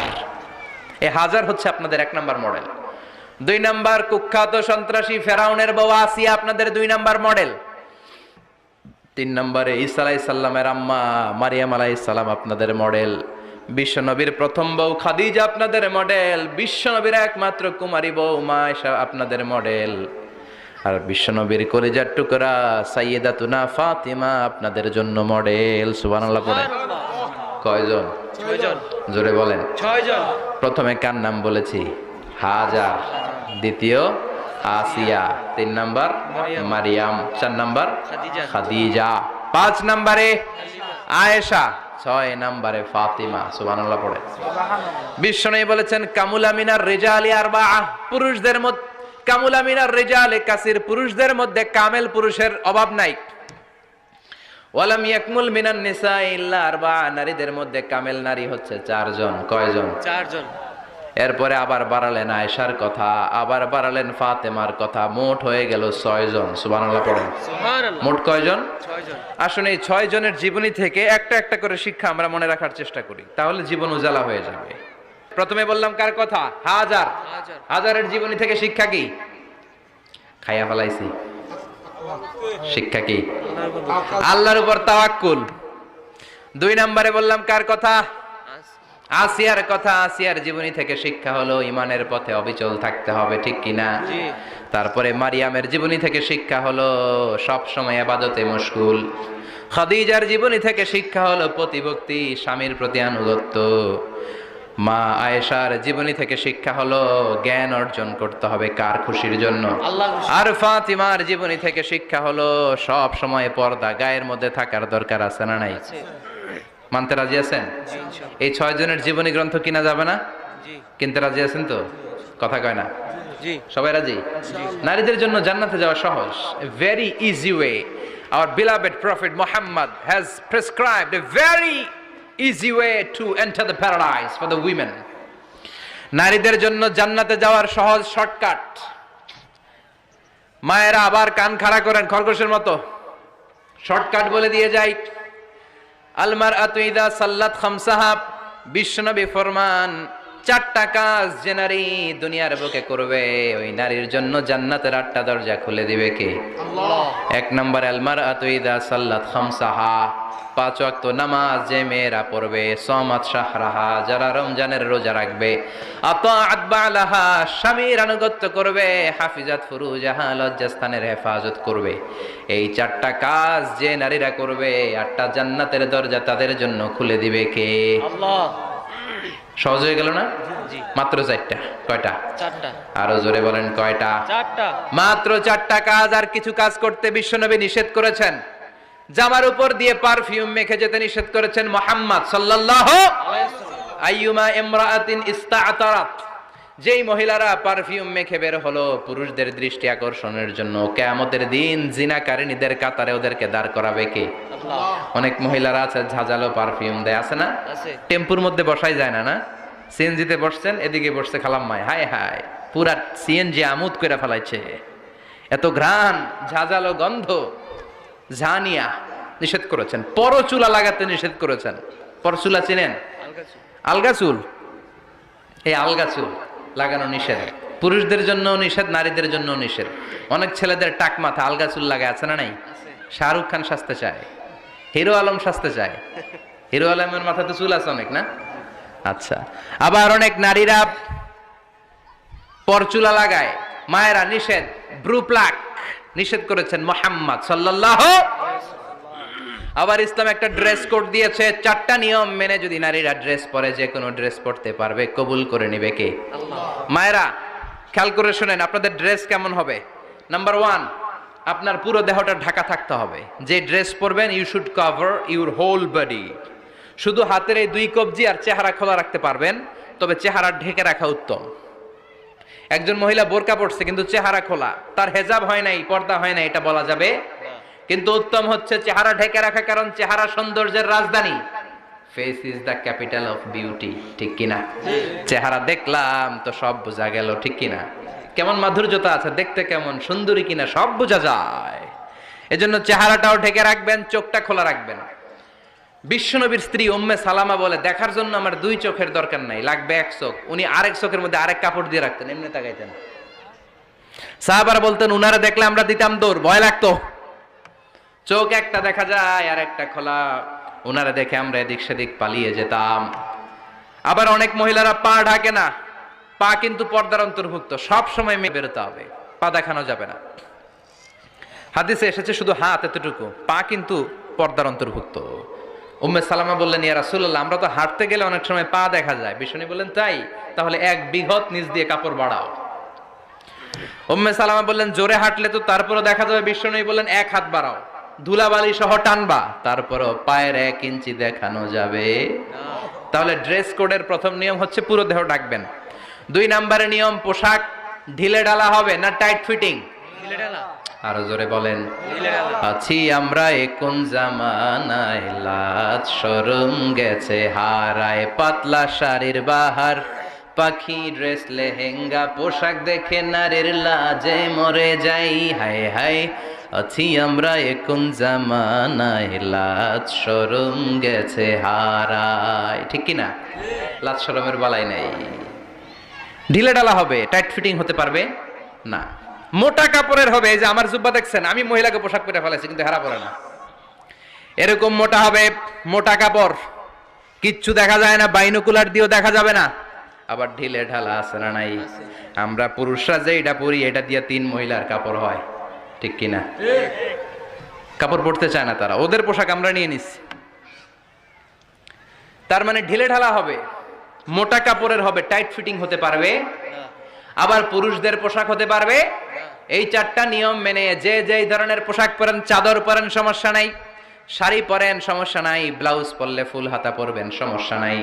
এই হাজার হচ্ছে আপনাদের 1 নাম্বার মডেল। 2 নাম্বার, কুখ্যাত সন্ত্রাসী ফেরাউনের বউ আসিয়া আপনাদের 2 নাম্বার মডেল। 3 নম্বরে ঈসা আলাইহিস সালামের আম্মা মারিয়াম আলাইহিস সালাম আপনাদের মডেল। বিশ্বনবীর প্রথম বউ খাদিজা আপনাদের মডেল। বিশ্বনবীর একমাত্র কুমারী বউ মা আয়েশা আপনাদের মডেল। আর বিশ্বনবীর কলিজার টুকরা সাইয়্যিদাতুনা ফাতিমা আপনাদের জন্য মডেল। সুবহানাল্লাহ পড়ে। কয়জন? 6 জন। জোরে বলেন। 6 জন। প্রথমে কার নাম বলেছি? হাজার। দ্বিতীয় আসিয়া। 3 নাম্বার মারিয়াম। 4 নাম্বার খাদিজা। খাদিজা। 5 নম্বরে আয়েশা। 6 নম্বরে ফাতিমা। সুবহানাল্লাহ পড়ে। বিশ্বনবী বলেছেন, কামুলা মিনার রিজালি আরবাআ, পুরুষদের মধ্যে কামুলা মিনার রিজালি কাসির, পুরুষদের মধ্যে কামেল পুরুষের অভাব নাই। ওয়ালাম ইয়াকমুল মিনান নিসা ইল্লা আরবাআ, নারীদের মধ্যে কামেল নারী হচ্ছে 4 জন। কয়জন? 4 জন। এরপরে আবার বাড়ালেন আয়েশার কথা, আবার বাড়ালেন ফাতেমার কথা, মোট হয়ে গেল 6 জন। সুবহানাল্লাহ পড়েন। সুবহানাল্লাহ। মোট কয়জন? 6 জন। আসুন এই 6 জনের জীবনী থেকে একটা একটা করে শিক্ষা আমরা মনে রাখার চেষ্টা করি, তাহলে জীবন উজালা হয়ে যাবে। প্রথমে বললাম কার কথা? হাজার। হাজার। হাজারের জীবনী থেকে শিক্ষা কি? খাইয়া ফেলাইছি। শিক্ষা কি? আল্লাহর উপর তাওয়াক্কুল। 2 নম্বরে বললাম কার কথা? আসিয়ার কথা। আসিয়ার জীবনী থেকে শিক্ষা হলো ইমানের পথে অবিচল থাকতে হবে, ঠিক কিনা? জি। তারপরে মারিয়ামের জীবনী থেকে শিক্ষা হলো সব সময় ইবাদতে মশগুল। খাদিজার জীবনী থেকে শিক্ষা হলো প্রতিভক্তি, স্বামীর প্রতি আনুগত্য। মা আয়েশার জীবনী থেকে শিক্ষা হলো জ্ঞান অর্জন করতে হবে কার খুশির জন্য? আল্লাহ। আর ফাতিমার জীবনী থেকে শিক্ষা হলো সব সময় পর্দা গায়ের মধ্যে থাকার দরকার আছে না নাই? মানতে রাজি আছেন? জি ইনশাআল্লাহ। এই 6 জনের জীবনী গ্রন্থ কিনা যাবে না? জি। কিনতে রাজি আছেন তো? কথা কয় না? জি। সবাই রাজি? নারীদের জন্য জান্নাতে যাওয়া সহজ, a very easy way. Our beloved prophet Muhammad has prescribed a very easy way to enter the paradise for the women. নারীদের জন্য জান্নাতে যাওয়ার সহজ শর্টকাট। মায়েরা আবার কান খাড়া করেন খরগোশের মতো, শর্টকাট বলে দিয়ে যাই। আল মারআতু ইযা সাল্লাত খামসাহা, বিশ্বনবী ফরমান চারটা কাজ যে নারী দুনিয়ার বুকে করবে ওই নারীর জন্য জান্নাতের 8টা দরজা খুলে দিবে কে? আল্লাহ। 1 নম্বর আল মারআতু ইযা সাল্লাত খামসাহা, 5 ওয়াক্ত নামাজ যে মেয়েরা পড়বে, সামাত শাহরাহা, যারা রমজানের রোজা রাখবে, আতাআত বালাহা, স্বামীর আনুগত্য করবে, হাফিজাত ফুরুজাহা, লজ্জাস্থানের হেফাজত করবে। এই চারটা কাজ যে নারীরা করবে 8টা জান্নাতের দরজা তাদের জন্য খুলে দিবে কে? আল্লাহ। সহজ হয়ে গেল না? জি। মাত্র 4টা। কয়টা? 4টা। আরো জোরে বলেন কয়টা? 4টা। মাত্র 4টা কাজ। আর কিছু কাজ করতে বিশ্বনবী নিষেধ করেছেন। জামার উপর দিয়ে পারফিউম মেখে যেতে নিষেধ করেছেন মুহাম্মদ সাল্লাল্লাহু আইয়ুমা ইমরাআতিন ইস্তাআতারাত, যেই মহিলারা পারফিউম মেখে বের হলো পুরুষদের দৃষ্টি আকর্ষণের জন্য, কিয়ামতের দিন জিনাকারিনীদের কাতারে ওদেরকে দাঁড় করাবে কে? আল্লাহ। অনেক মহিলারা আছে ঝাঁঝালো পারফিউম দেয়, আছে না? আছে। টেম্পুর মধ্যে বসাই যায় না, না? সিএনজিতে বসছেন, এদিকে বসছে খালাম্মায়, হায় হায় পুরা সিএনজি আমোদ করে ফেলাইছে, এত ঘ্রাণ, ঝাঁঝালো গন্ধ। ঝানিয়া নিষেধ করেছেন। পরচুলা লাগাতে নিষেধ করেছেন। পরচুলা চিনেন? আলগা চুল, এই আলগা চুল লাগানো নিষেধ। পুরুষদের জন্য নিষেধ, নারীদের জন্য নিষেধ। অনেক ছেলেদের টাক মাথা আলগা চুল লাগায়, আছে না নাই? শাহরুখ খান সাজতে চায়, হিরো আলম সাজতে চায়। হিরো আলমের মাথাতে চুল আছে অনেক, না? আচ্ছা, আবার অনেক নারীরা পরচুলা লাগায়। মায়েরা নিষেধ। ব্রু প্লাক নিষেধ করেছেন মুহাম্মদ সাল্লাল্লাহু। আবার ইসলাম একটা ড্রেস কোড দিয়েছে, 4টা নিয়ম মেনে যদি নারীরা ড্রেস পরে যে কোনো ড্রেস পরতে পারবে, কবুল করে নেবে কে? আল্লাহ। মায়েরা খেয়াল করে শুনেন, আপনাদের ড্রেস কেমন হবে? নাম্বার 1, আপনার পুরো দেহটা ঢাকা থাকতে হবে। যে ড্রেস পরবেন you should cover your whole body. শুধু হাতের এই 2 কবজি আর চেহারা খোলা রাখতে পারবেন, তবে চেহারা ঢেকে রাখা উত্তম। একজন মহিলা বোরকা পড়ছে কিন্তু চেহারা খোলা, তার হেজাব হয় নাই, পর্দা হয় নাই, এটা বলা যাবে? কিন্তু উত্তম হচ্ছে চেহারা ঢেকে রাখা, কারণ চেহারা সৌন্দর্যের রাজধানী। Face is the capital of beauty, ঠিক কিনা? চেহারা দেখলাম তো সব বোঝা গেল, ঠিক কিনা? কেমন মাধুর্যতা আছে, দেখতে কেমন সুন্দরী কিনা সব বোঝা যায়। এজন্য চেহারাটাও ঢেকে রাখবেন, চোখটা খোলা রাখবেন। বিশ্বনবীর স্ত্রী উম্মে সালামা বলে, দেখার জন্য আমার 2 চোখের দরকার নাই, লাগবে 1 চোখ। উনি আরেক চোখের মধ্যে আরেক কাপড় দিয়ে রাখতেন, এমনি তাকাইতেন। সাহাবারা বলতেন উনারা দেখলে আমরা দিতাম দৌড়, ভয় লাগতো। চোখ একটা দেখা যায় আর একটা খোলা, ওনারা দেখে আমরা এদিক সেদিক পালিয়ে যেতাম। আবার অনেক মহিলারা পা ঢাকে না, পা কিন্তু পর্দার অন্তর্ভুক্ত, সব সময় মেয়ে বেরোতে হবে, পা দেখানো যাবে না। হাদিসে এসেছে শুধু হাত এতটুকু, পা কিন্তু পর্দার অন্তর্ভুক্ত। উম্মে সালামা বললেন, ইয়া রাসূলুল্লাহ, আমরা তো হাঁটতে গেলে অনেক সময় পা দেখা যায়। বিষ্ণু বললেন, তাই? তাহলে 1 বিঘত নিচ দিয়ে কাপড় বাড়াও। উম্মে সালামা বললেন, জোরে হাঁটলে তো তারপরও দেখা যাবে। বিষ্ণু বললেন, 1 হাত বাড়াও, ধুলাবালি সহ টানবা, তারপরও পায়ের 1 ইঞ্চি দেখানো যাবে। তাহলে ড্রেস কোডের প্রথম নিয়ম হচ্ছে পুরো দেহ ঢাকবেন। 2 নম্বরের নিয়ম, পোশাক ঢিলে ঢালা হবে না টাইট ফিটিং। ঢিলে ঢালা। আরো জোরে বলেন। ঢিলে ঢালা। আছি আমরা কোন জামানায়, লাজ শরম গেছে হারায়, পাতলা শাড়ির বাহার, পাখি ড্রেস লেহেঙ্গা, পোশাক দেখে নারীর লাজে মরে যাই, হায় হায়। আছি আমরা কোন জামানায়, লাজ শরম গেছে হারায়, ঠিক কিনা? লাজ শরমের বালাই নাই। ঢিলে ঢালা হবে, টাইট ফিটিং হতে পারবে না। মোটা কাপড়ের হবে, এই যে আমার জুব্বা দেখছেন, আমি মহিলাকে পোশাক পরে ফেলাইছি কিন্তু হেরা পরে না, এরকম মোটা হবে। মোটা কাপড়, কিচ্ছু দেখা যায় না, বাইনোকুলার দিয়েও দেখা যাবে না। আবার ঢিলে ঢালা আছে না নাই? আমরা পুরুষরা যে এটা পরি, এটা দিয়ে 3 মহিলার কাপড় হয়, ঠিক কিনা? কাপড় পরতে চায় না তারা, ওদের পোশাক আমরা নিয়ে নিচ্ছি। তার মানে ঢিলে ঢালা হবে, মোটা কাপড়ের হবে, টাইট ফিটিং হতে পারবে। আবার পুরুষদের পোশাক হতে পারবে। এই 4টা নিয়ম মেনে যে যেই ধরনের পোশাক পরেন, চাদর পরেন সমস্যা নাই, শাড়ি পরেন সমস্যা নাই, ব্লাউজ পরলে ফুল হাতা পরবেন সমস্যা নাই,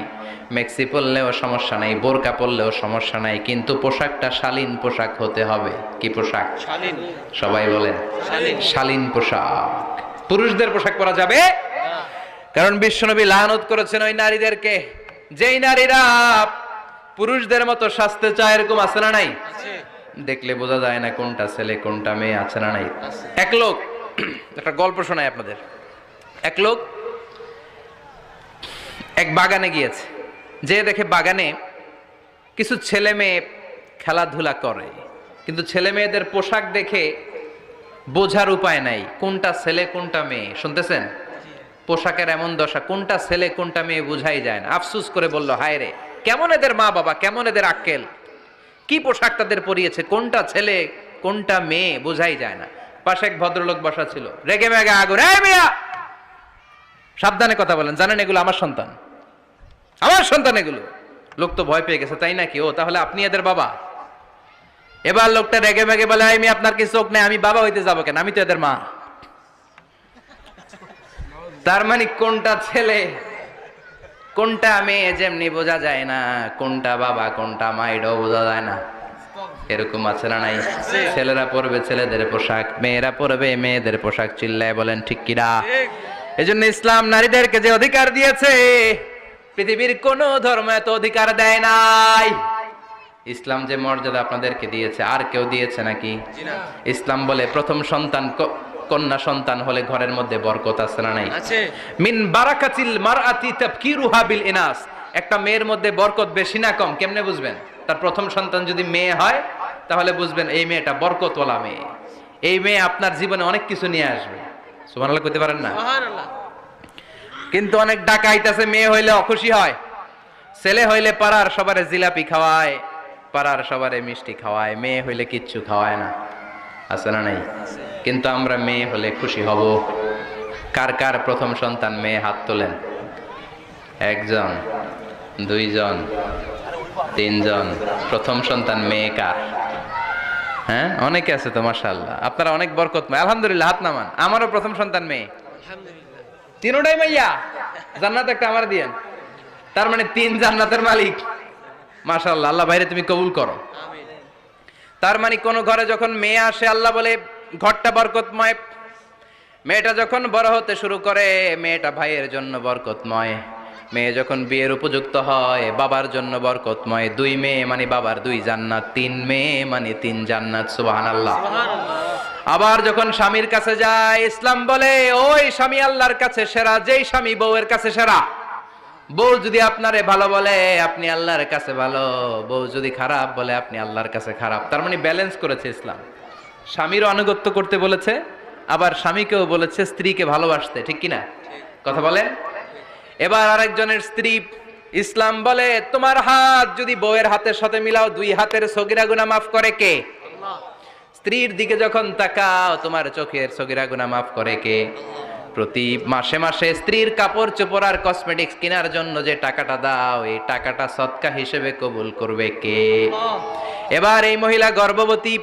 মেক্সি পরলেও সমস্যা নাই, বোরকা পরলেও সমস্যা নাই, কিন্তু পোশাকটা শালীন পোশাক হতে হবে। কি পোশাক? শালীন। সবাই বলেন শালীন। শালীন পোশাক। পুরুষদের পোশাক পরা যাবে, কারণ বিশ্বনবী লানত করেছেন ওই নারীদেরকে যেই নারীরা পুরুষদের মতো সাজতে চায়। এরকম আছে না নাই? আছে। দেখলে বোঝা যায় না কোনটা ছেলে কোনটা মেয়ে, আছে না নাই? এক লোক, একটা গল্প শোনাই আপনাদের। এক লোক এক বাগানে গিয়েছে, যে দেখে বাগানে কিছু ছেলে মেয়ে খেলাধুলা করে, কিন্তু ছেলে মেয়েদের পোশাক দেখে বোঝার উপায় নাই কোনটা ছেলে কোনটা মেয়ে। শুনতেছেন? পোশাকের এমন দশা, কোনটা ছেলে কোনটা মেয়ে বোঝাই যায় না। আফসুস করে বলল, হায় রে, কেমন এদের মা বাবা, কেমন এদের আক্কেল, কি পোশাক তাদের পরিয়েছে, কোনটা ছেলে কোনটা মেয়ে বোঝাই যায় না। পাশে এক ভদ্রলোক বসা ছিল, রেগে মেগে আগুন, এই মিয়া সাবধানে কথা বলেন, জানেন এগুলো আমার সন্তান, আমার সন্তান এগুলো। লোক তো ভয় পেয়ে গেছে, তাই নাকি? ও তাহলে আপনি এদের বাবা? এবার লোকটা রেগে মেগে বলে, আমি আপনার কি চোখ নেই, আমি বাবা হইতে যাবো কেন, আমি তো এদের মা। তার মানে কোনটা ছেলে কোনটা মেয়ে যেমনি বোঝা যায় না, কোনটা বাবা কোনটা মা এটাও বোঝা যায় না। এরকম আছে না নাই? ছেলেরা পরবে ছেলেদের পোশাক, মেয়েরা পরবে মেয়েদের পোশাক। চিল্লায় বলেন ঠিক কিনা? এজন্য ইসলাম নারীদেরকে যে অধিকার দিয়েছে, পৃথিবীর কোন ধর্ম এত অধিকার দেয় নাই। ইসলাম যে মর্যাদা আপনাদেরকে দিয়েছে আর কেউ দিয়েছে নাকি? ইসলাম বলে প্রথম সন্তান কন্যা সন্তান হলে ঘরের মধ্যে বরকত আছে না নাই? মিন বারাকাতিল মারআতি তাবকিরুহা বিল ইনাস। একটা মেয়ের মধ্যে বরকত বেশি না কম কেমনে বুঝবেন? তার প্রথম সন্তান যদি মেয়ে হয় তাহলে বুঝবেন এই মেয়েটা বরকতওয়ালা মেয়ে, এই মেয়ে আপনার জীবনে অনেক কিছু নিয়ে আসবে। সুবহানাল্লাহ কইতে পারেন না? কিন্তু অনেক ডাকাইত আছে, মেয়ে হইলে অখুশি হয়, ছেলে হইলে পাড়ার সবারে জিলাপি খাওয়ায়, পাড়ার সবারে মিষ্টি খাওয়ায়, মেয়ে হইলে কিচ্ছু খাওয়ায় না। আছে না নাই? কিন্তু আমরা মেয়ে হলে খুশি হব। কার কার প্রথম সন্তান মেয়ে? হাত তোলেন। একজন, দুইজন, তিনজন। প্রথম সন্তান মেয়ে কার? হ্যাঁ, অনেকে আছে তো মাশাআল্লাহ, আপনারা অনেক বরকতময়। আলহামদুলিল্লাহ, হাত নামান। আমারও প্রথম সন্তান মেয়ে, তিনটাই মাইয়া। জান্নাত একটা আমার দিয়েন। তার মানে 3 জান্নাতের মালিক। মাশাআল্লাহ, আল্লাহ বাইরে তুমি কবুল করো। তার মানে কোন ঘরে যখন মেয়ে আসে আল্লাহ বলে ঘরটা বরকতময়। মেয়েটা যখন বড় হতে শুরু করে মেয়েটা ভাইয়ের জন্য বরকতময়। মেয়ে যখন বিয়ের উপযুক্ত হয় বাবার জন্য বরকতময়। 2 মেয়ে মানে বাবার 2 জান্নাত, 3 মেয়ে মানে 3 জান্নাত। সুবহানাল্লাহ। আবার যখন স্বামীর কাছে যায় ইসলাম বলে ওই স্বামী আল্লাহর কাছে সেরা, যেই স্বামী বউয়ের কাছে সেরা। বউ যদি আপনারে ভালো বলে আপনি আল্লাহর কাছে ভালো, বউ যদি খারাপ বলে আপনি আল্লাহর কাছে খারাপ। তার মানে ব্যালেন্স করেছে ইসলাম। স্বামীরও আনুগত্য করতে বলেছে, আবার স্বামীকেও বলেছে স্ত্রীকে ভালোবাসতে। ঠিক কিনা কথা বলেন? এবার আরেকজনের স্ত্রী, ইসলাম বলে তোমার হাত যদি বউয়ের হাতের সাথে মিলাও 2 হাতের সগীরা গুনাহ মাফ করে কে? স্ত্রীর দিকে যখন তাকাও তোমার চোখের সগীরা গুনাহ মাফ করে কে? প্রতি মাসে মাসে স্ত্রীর কাপড় চোপড় আর কসমেটিক্স কেনার জন্য যে টাকাটা দাও এই টাকাটা সদকা হিসেবে কবুল করবে কে? এবার এই মহিলা গর্ভবতী,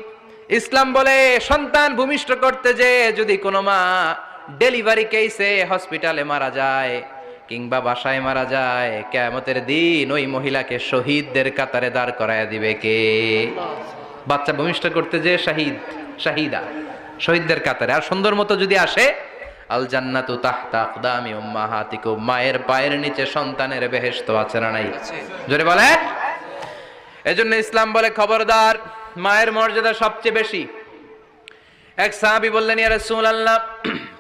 ইসলাম বলে সন্তান ভূমিষ্ঠ করতে যে যদি কোনো মা ডেলিভারি কেসে হসপিটালে মারা যায় কিংবা বাসায় মারা যায়, কিয়ামতের দিন ওই মহিলাকে শহীদদের কাতারে দাঁড় করায় দিবে কে? বাচ্চা ভূমিষ্ঠ করতে যে শাহিদ, শাহিদা, শহীদদের কাতারে। আর সুন্দর মতো যদি আসে, আল জান্নাতু তাহতা আকদামি উম্মাহাতিকুম, মায়ের পায়ের নিচে সন্তানের বেহেশত আছে না নাই? জোরে বলে। এজন্য ইসলাম বলে খবরদার, মায়ের মর্যাদা সবচেয়ে বেশি। এক সাহাবী বললেন, ইয়া রাসূলুল্লাহ,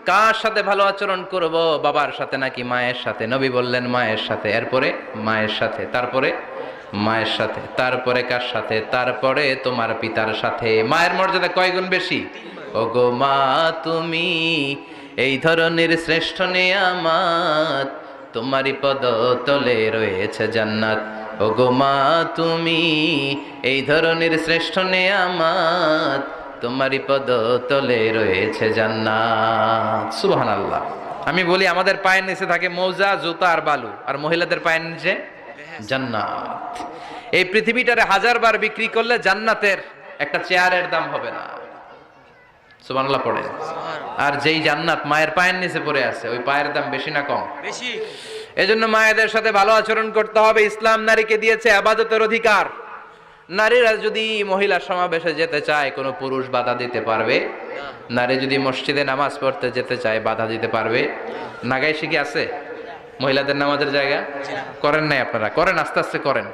কার সাথে ভালো আচরণ করব, বাবার সাথে নাকি মায়ের সাথে? নবী বললেন মায়ের সাথে, এরপরে মায়ের সাথে, তারপরে মায়ের সাথে, তারপরে কার সাথে? তারপরে তোমার পিতার সাথে। মায়ের মর্যাদা কয় গুণ বেশি? ওগো মা তুমি এই ধরনের শ্রেষ্ঠ নিয়ামত, তোমারই পদতলে রয়েছে জান্নাত। ওগো মা তুমি এই ধরনের শ্রেষ্ঠ নিয়ামত, তোমারই পদতলে রয়েছে জান্নাত। সুবহানাল্লাহ। আমি বলি আমাদের পায়ের নিচে থাকে মৌজা, জুতা আর বালু, আর মহিলাদের পায়ের নিচে জান্নাত। এই পৃথিবীটারে 1000 বার বিক্রি করলে জান্নাতের একটা চেয়ারের দাম হবে না। সুবহানাল্লাহ পড়ে। আর যেই জান্নাত মায়ের পায়ের নিচে পড়ে আছে ওই পায়ের দাম বেশি না কম? বেশি। এজন্য মায়েদের সাথে ভালো আচরণ করতে হবে। ইসলাম নারীকে দিয়েছে ইবাদতের অধিকার। নারীরা যদি মহিলা সমাবেশে যেতে চায় কোনো পুরুষ বাধা দিতে পারবে? নারী যদি মসজিদে নামাজ পড়তে যেতে চায় বাধা দিতে পারবে? নাগাই শিখে আছে মহিলাদের নামাজের জায়গা? করেন নাই আপনারা? করেন, আস্তে আস্তে করেন,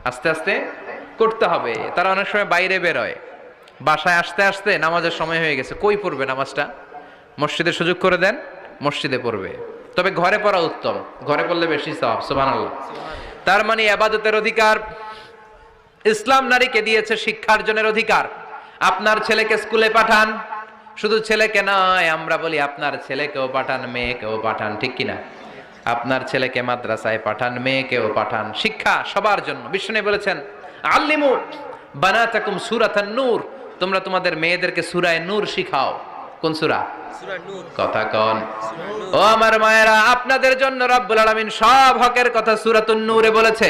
আস্তে আস্তে করতে হবে। তারা অনেক সময় বাইরে বেরোয়, বাসায় আসতে আসতে নামাজের সময় হয়ে গেছে, কই পড়বে নামাজটা? মসজিদে সুযোগ করে দেন, মসজিদে পড়বে। তবে ঘরে পড়া উত্তম, ঘরে পড়লে বেশি সওয়াব। সুবহানাল্লাহ। তার মানে ইবাদতের অধিকার ইসলাম নারীকে দিয়েছে শিক্ষার্জনের অধিকার। আপনার ছেলেকে স্কুলে পাঠান, শুধু ছেলেকে নয়, আমরা বলি আপনার ছেলেকেও পাঠান, মেয়েকেও পাঠান, ঠিক কিনা? আপনার ছেলেকে মাদ্রাসায় পাঠান, মেয়েকেও পাঠান। শিক্ষা সবার জন্য। বিষ্ণু বলেছেন আল্লিমু বানাতাকুম সূরাতান নূর, তোমরা তোমাদের মেয়েদেরকে সূরা নূর শিখাও। কোন সূরা? কথা কন। ও আমার মায়েরা, আপনাদের জন্য রব্বুল আলামিন সব হকের কথা সূরাতুন নূরে বলেছে।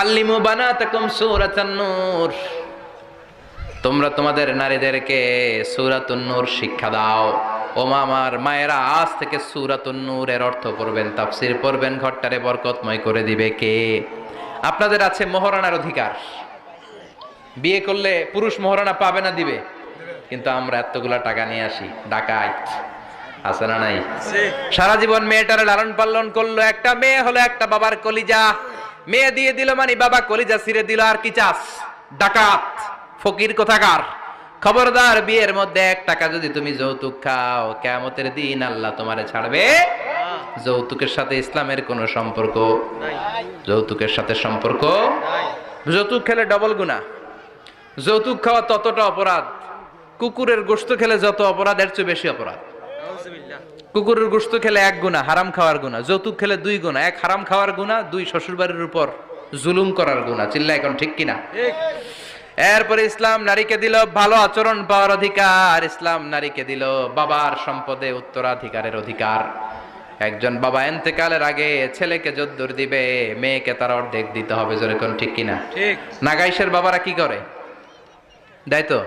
আল্লিমু বানাতাকুম সূরাতান নূর, তোমরা তোমাদের নারীদেরকে সূরাতুন নূর শিক্ষা দাও। ও আমার মায়েরা, আজ থেকে সূরাতুন নূরের অর্থ পড়বেন, তাফসীর পড়বেন, ঘরটারে বরকতময় করে দিবে কে? আপনাদের আছে মোহরানার অধিকার। বিয়ে করলে পুরুষ মোহরানা পাবে না, দিবে। কিন্তু আমরা এতগুলা টাকা নিয়ে আসি, ডাকাইত আছে না নাই? সারা জীবন মেয়েটারে লালন পালন করলো, একটা মেয়ে হলো একটা বাবার কলিজা, মেয়ে দিয়ে দিল মানে বাবা কলিজা ছিঁড়ে দিল, আর কি চাস? ডাকাত, ফকির কোথাকার। খবরদার, বিয়ের মধ্যে 1 টাকা যদি তুমি যৌতুক খাও, কিয়ামতের দিন আল্লাহ তোমারে ছাড়বে। যৌতুকের সাথে ইসলামের কোনো সম্পর্ক নাই, যৌতুকের সাথে সম্পর্ক নাই। যৌতুক খেলে ডবল গুনাহ। যৌতুক খাওয়া ততটা অপরাধ, কুকুরের গোশত খেলে যত অপরাধ, এর চেয়ে বেশি অপরাধ। কুকুরের গোশত খেলে 1 গুনাহ, হারাম খাওয়ার গুনাহ। যৌতুক খেলে 2 গুনাহ, 1 হারাম খাওয়ার গুনাহ, 2 শ্বশুরবাড়ির উপর জুলুম করার গুনাহ। চিল্লা এখন ঠিক কিনা? এরপরে ইসলাম নারীকে দিল ভালো আচরণ পাওয়ার অধিকার। ইসলাম নারীকে দিল বাবার সম্পদে উত্তরাধিকারের অধিকার। একজন বাবা ইন্তেকালের আগে ছেলেকে যদ্দুর দিবে, মেয়েকে তার অর্ধেক দিতে হবে। জোরে কোন ঠিক কিনা? ঠিক। নাগাইশের বাবারা কি করে? দেয় তো।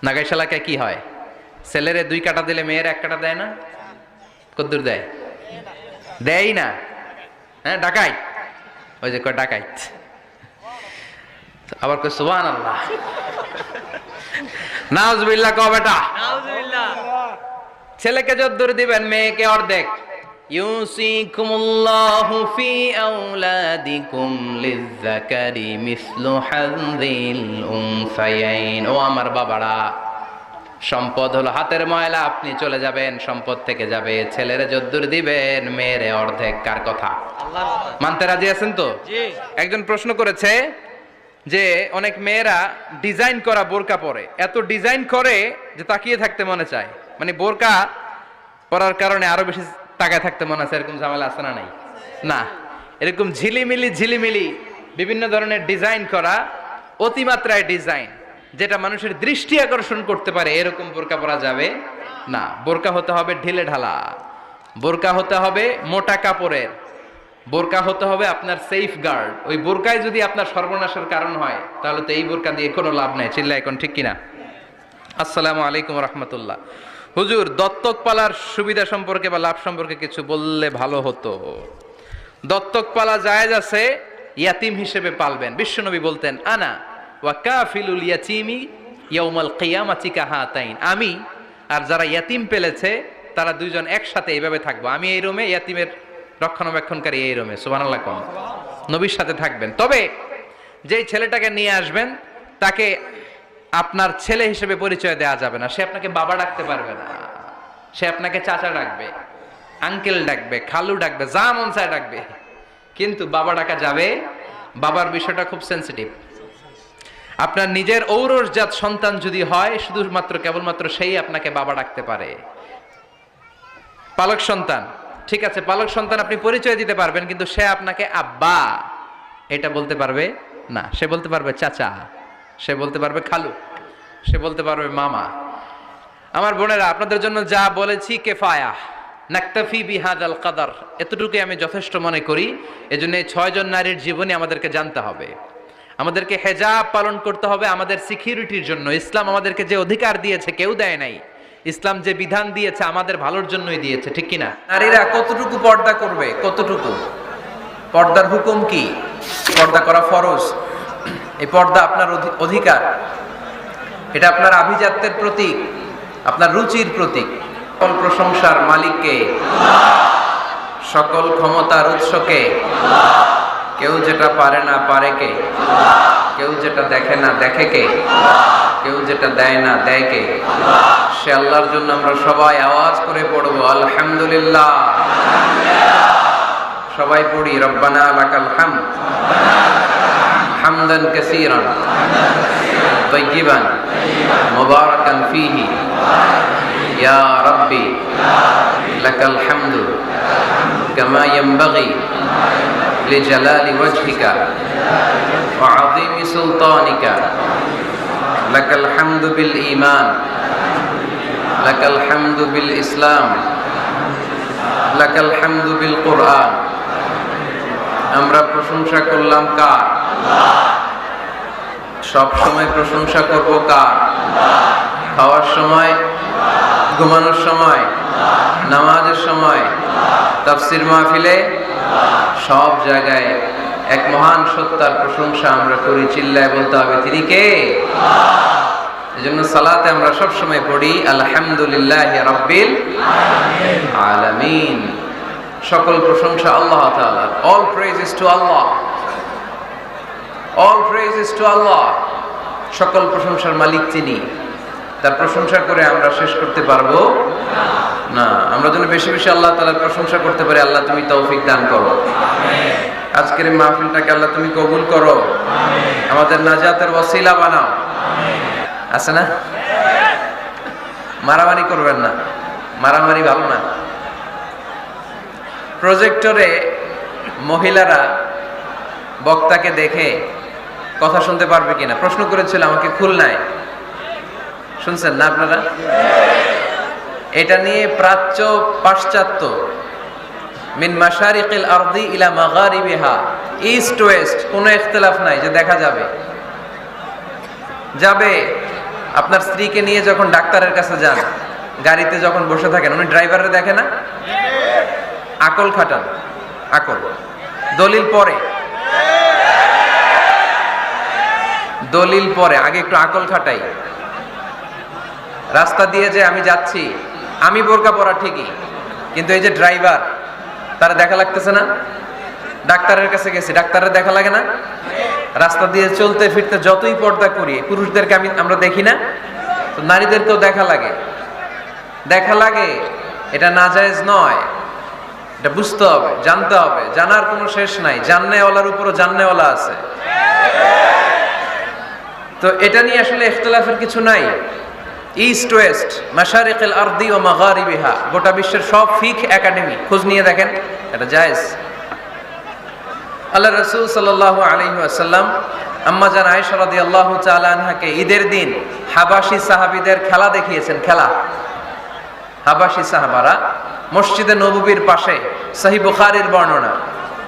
নাগাইশালাকে কি হয়? ছেলেরে 2 কাটা দিলে মেয়ের 1 কাটা দেয় না? কদ্দুর দেয়? দেয় না। হ্যাঁ, ডাকাইত। ওই যে কয় ডাকাইত, আবার কই সুবহানাল্লাহ। নাউজুবিল্লাহ কও বেটা। নাউজুবিল্লাহ। ছেলেকে যদ্দুর দিবেন, মেয়েকে অর্ধেক। ইউসিকুমুল্লাহু ফি আওলাদিকুম লিযযাকারি মিসলু হাযযিল উনসায়াইন। ও আমার বাবারা, সম্পদ হলো হাতের ময়লা, আপনি চলে যাবেন, সম্পদ থেকে যাবে। ছেলেরে যদ্দুর দিবেন, মেয়েরে অর্ধেক। কার কথা? আল্লাহর কথা। মানতে রাজি আছেন তো? জি। একজন প্রশ্ন করেছে যে অনেক মেয়েরা ডিজাইন করা বোরকা পরে, এত ডিজাইন করে যে তাকিয়ে থাকতে মনে চায়, মানে বোরকা পরার কারণে আরো বেশি তাকায় থাকতে মনে চায়। এরকম ঝামেলা আছে না নাই? না, এরকম ঝিলিমিলি বিভিন্ন ধরনের ডিজাইন করা, অতিমাত্রায় ডিজাইন, যেটা মানুষের দৃষ্টি আকর্ষণ করতে পারে, এরকম বোরকা পরা যাবে না। বোরকা হতে হবে ঢিলে ঢালা, বোরকা হতে হবে মোটা কাপড়ের, বোরকা হতে হবে আপনার সেফ গার্ড। ওই বোরকায় যদি আপনার সর্বনাশের কারণ হয়, তাহলে তো এই বোরকা দিয়ে কোনো লাভ নাই। চিল্লা এখন ঠিক কিনা? আসসালামু আলাইকুম রাহমাতুল্লাহ। হুজুর, দত্তক পালার সুবিধা সম্পর্কে বা লাভ সম্পর্কে কিছু বললে ভালো হতো। দত্তক পালা জায়েজ আছে, ইয়াতিম হিসেবে পালবেন। বিশ্বনবী বলতেন আনা ওয়া কাফিলুল ইয়াতিমি ইয়াউমাল কিয়ামাতি কাহাতাইন, আমি আর যারা ইয়াতিম পেলেছে তারা 2 জন একসাথে এইভাবে থাকবো। আমি এই রুমে, ইয়াতিমের রক্ষণাবেক্ষণকারী এই রুমে। সুবহানাল্লাহ কোন নবীর সাথে থাকবেন। তবে যেই ছেলেটাকে নিয়ে আসবেন, তাকে আপনার ছেলে হিসেবে পরিচয় দেওয়া যাবে না। সে আপনাকে বাবা ডাকতে পারবে না, সে আপনাকে চাচা ডাকবে, আঙ্কেল ডাকবে, খালু ডাকবে, যা মন চায় ডাকবে, কিন্তু বাবা ডাকা যাবে। বাবার বিষয়টা খুব সেন্সিটিভ। আপনার নিজের ঔরসজাত সন্তান যদি হয়, শুধুমাত্র কেবলমাত্র সেই আপনাকে বাবা ডাকতে পারে। পালক সন্তান, ঠিক আছে, পালক সন্তান আপনি পরিচয় দিতে পারবেন, কিন্তু সে আপনাকে আব্বা এটা বলতে পারবে না। সে বলতে পারবে চাচা, সে বলতে পারবে খালু, সে বলতে পারবে মামা। আমার বোনেরা, আপনাদের জন্য যা বলেছি কেফায়া, নাকতাফি বিহাদাল কাদার, এতটুকুই আমি যথেষ্ট মনে করি। এজন্য এই 6 জন নারীর জীবনী আমাদেরকে জানতে হবে, আমাদেরকে হেজাব পালন করতে হবে আমাদের সিকিউরিটির জন্য। ইসলাম আমাদেরকে যে অধিকার দিয়েছে কেউ দেয় নাই। ইসলাম যে বিধান দিয়েছে আমাদের ভালোর জন্যই দিয়েছে, ঠিক কিনা? নারীরা কতটুকু পর্দা করবে, কতটুকু পর্দার হুকুম কি? পর্দা করা ফরজ। এই পর্দা আপনার অধিকার, এটা আপনার আভিজাত্যের প্রতীক, আপনার রুচির প্রতীক। সকল প্রশংসার মালিককে, সকল ক্ষমতার উৎসকে। কেউ যেটা পারে না পারে কে? কেউ যেটা দেখে না দেখে কে? কেউ যেটা দেয় না দেয় কে? সে আল্লাহর জন্য আমরা সবাই আওয়াজ করে পড়বো আলহামদুলিল্লাহ। সবাই পড়ি রব্বানা লাকাল হামদ। হামদান কাসীরান তাইয়িবান মুবারাকান ফীহি ইয়া রাব্বি লাকাল হামদু কামা ইয়ানবাগি লিজালালি ওয়াজহিকা ওয়া আযীমি সুলতানিকা লাকাল হামদু বিল ঈমান লাকাল হামদু বিল ইসলাম লাকাল হামদু বিল কুরআন। আমরা প্রশংসা করলাম কার? সব সময় প্রশংসা করব কার? খাওয়ার সময়, ঘুমানোর সময়, নামাজের সময়, তাফসীর মাহফিলে, সব জায়গায় এক মহান সত্তার প্রশংসা আমরা করি। চিল্লায় বলতে হবে তিনি কে? এজন্য সালাতে আমরা সব সময় পড়ি আলহামদুলিল্লাহি রাব্বিল আলামিন। সকল প্রশংসা আল্লাহ তাআলার। All praises to Allah. All praises to Allah. সকল প্রশংসার মালিক তিনি। তার প্রশংসা করে আমরা শেষ করতে পারবো না। আমরা যেন বেশি বেশি আল্লাহ তাআলার প্রশংসা করতে পারি। আল্লাহ তুমি তৌফিক দান করো। আমিন। আজকের এই মাহফিলটাকে আল্লাহ তুমি কবুল করো। আমিন। আমাদের নাজাতের ওসিলা বানাও। আমিন। আছে না? মারামারি করবেন না, মারামারি ভালো না। প্রজেক্টরে মহিলারা বক্তাকে দেখে কথা শুনতে পারবে কিনা প্রশ্ন করেছিল আমাকে খুলনায়। শুনছেন না আপনারা? এটা নিয়ে প্রাচ্য পাশ্চাত্য, মিন মাশারিকিল আরদি ইলা মাগারিবিহা, ইস্ট ওয়েস্ট, কোনো ইখতিলাফ নাই যে দেখা যাবে। যাবে আপনার স্ত্রীকে নিয়ে যখন ডাক্তারের কাছে যান, গাড়িতে যখন বসে থাকেন, উনি ড্রাইভারে দেখে না? আকল খাটান, আকল। দলিল পরে, দলিল পরে, আগে একটু আকল খাটাই। রাস্তা দিয়ে যে আমি যাচ্ছি, আমি বোরকা পরা ঠিকই, কিন্তু এই যে ড্রাইভার, তারা দেখা লাগতেছে না? ডাক্তারের কাছে গেছি, ডাক্তারের দেখা লাগে না? রাস্তা দিয়ে চলতে ফিরতে যতই পর্দা করি, পুরুষদেরকে আমরা দেখি না? তো নারীদেরকেও দেখা লাগে, দেখা লাগে। এটা নাজায়েজ নয়, এটা বুঝতে হবে, জানতে হবে। জানার কোনো শেষ নাই, জাননেওয়ালার উপরও জাননেওয়ালা আছে। তো এটা নিয়ে আসলে ইখতিলাফের কিছু নাই। ইস্ট ওয়েস্ট, মাশারিকিল আরদি ওয়া মাগারিবিহা, গোটা বিশ্বের সব ফিকহ একাডেমি খোঁজ নিয়ে দেখেন, এটা জায়েজ। আল্লাহ রাসূল সাল্লাল্লাহু আলাইহি ওয়াসাল্লাম আম্মা জান আয়েশা রাদিয়াল্লাহু তাআলা আনহাকে ঈদের দিন হাবাশি সাহাবীদের খেলা দেখিয়েছেন। খেলা, হাবাশি সাহাবারা মসজিদে নববীর পাশে, সহিহ বুখারীর বর্ণনা,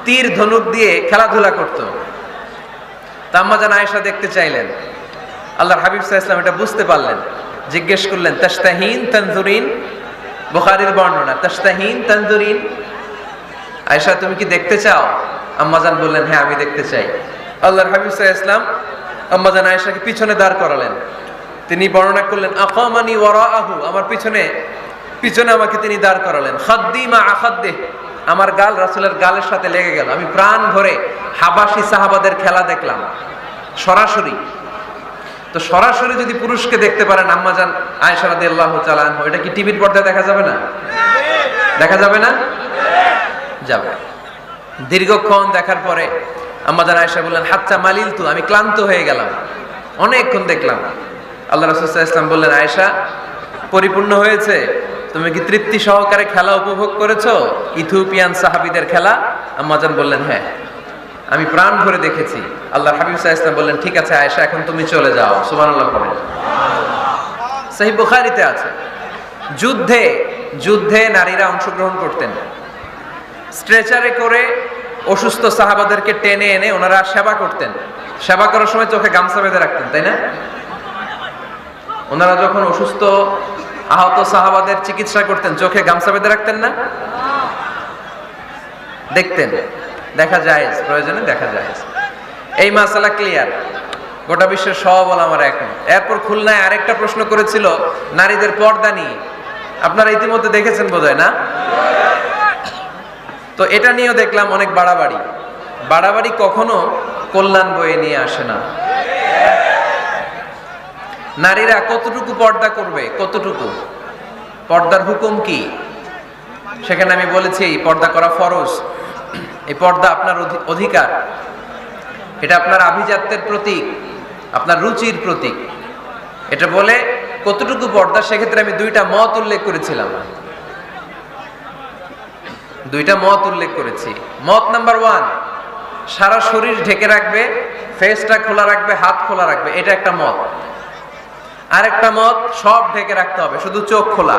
তীর ধনুক দিয়ে খেলাধুলা করত। তা আম্মা জান আয়েশা দেখতে চাইলেন। আল্লাহর হাবিব সাল্লাল্লাহু আলাইহি ওয়াসাল্লাম এটা বুঝতে পারলেন, জিজ্ঞেস করলেন তাশতাহিন তানজুরিন, বুখারীর বর্ণনা, তাশতাহিন তানজুরিন, আয়েশা তুমি কি দেখতে চাও? আম্মাজান বললেন হ্যাঁ আমি দেখতে চাই। আল্লাহর হাবিব সাল্লাল্লাহু আলাইহি ওয়াসাল্লাম আম্মাজান আয়েশাকে পিছনে দাঁড় করালেন। তিনি বর্ণনা করলেন আকামানি ওয়ারাআহু, আমার পিছনে পিছনে আমাকে তিনি দাঁড় করালেন। খাদ্দি মা আখাদ্দিহ, আমার গাল রাসূলের গালের সাথে লেগে গেল। আমি প্রাণ ভরে হাবাশি সাহাবাদের খেলা দেখলাম সরাসরি। তো সরাসরি যদি পুরুষকে দেখতে পারেন আম্মাজান আয়েশা রাদিয়াল্লাহু তাআলা আনহা, এটা কি টিভির পর্দায় দেখা যাবে না? দেখা যাবে না? যাবে। দীর্ঘক্ষণ দেখার পরে আম্মাজান আয়েশা বললেন হাত্তা মালিলতু, আমি ক্লান্ত হয়ে গেলাম, অনেকক্ষণ দেখলাম। আল্লাহ রাসূল সাল্লাল্লাহু আলাইহি ওয়াসাল্লাম বললেন আয়েশা পরিপূর্ণ হয়েছে, তুমি কি তৃপ্তি সহকারে খেলা উপভোগ করেছো? ইথিওপিয়ান সাহাবীদের খেলা? আম্মাজান বললেন হ্যাঁ, আমি প্রাণ ভরে দেখেছি। আল্লাহর হাবিব সাল্লাল্লাহু আলাইহি ওয়াসাল্লাম বললেন ঠিক আছে আয়েশা, এখন তুমি চলে যাও। সুবহানাল্লাহ পড়েন। সহিহ বুখারীতে আছে, যুদ্ধে যুদ্ধে নারীরা অংশগ্রহণ করতেন। স্ট্রেচারে করে অসুস্থ সাহাবাদেরকে টেনে এনে ওনারা সেবা করতেন। সেবা করার সময় চোখে গামছা বেঁধে রাখতেন, তাই না? ওনারা যখন অসুস্থ আহত সাহাবাদের চিকিৎসা করতেন, চোখে গামছা বেঁধে রাখতেন না? দেখতেন, দেখা যায়, প্রয়োজনে দেখা যায়। এই মাসালা ক্লিয়ার, গোটা বিশ্বের সব ওলামারা এখন। এরপর খুলনায় আরেকটা প্রশ্ন করেছিল নারীদের পর্দা নিয়ে, আপনারা ইতিমধ্যে দেখেছেন বোধহয় না? তো এটা নিয়েও দেখলাম অনেক বাড়াবাড়ি। বাড়াবাড়ি কখনো কল্যাণ বয়ে নিয়ে আসে না। নারীরা কতটুকু পর্দা করবে, কতটুকু পর্দার হুকুম কি, সেখানে আমি বলেছি পর্দা করা ফরজ। এই পর্দা আপনার অধিকার, এটা আপনার আভিজাত্যের প্রতীক, আপনার রুচির প্রতীক। এটা বলে কতটুকু পর্দা, সেক্ষেত্রে আমি দুইটা মত উল্লেখ করেছিলাম, দুইটা মত উল্লেখ করেছি। মত নাম্বার 1, সারা শরীর ঢেকে রাখবে, ফেসটা খোলা রাখবে, হাত খোলা রাখবে, এটা একটা মত। আরেকটা মত, সব ঢেকে রাখতে হবে, শুধু চোখ খোলা,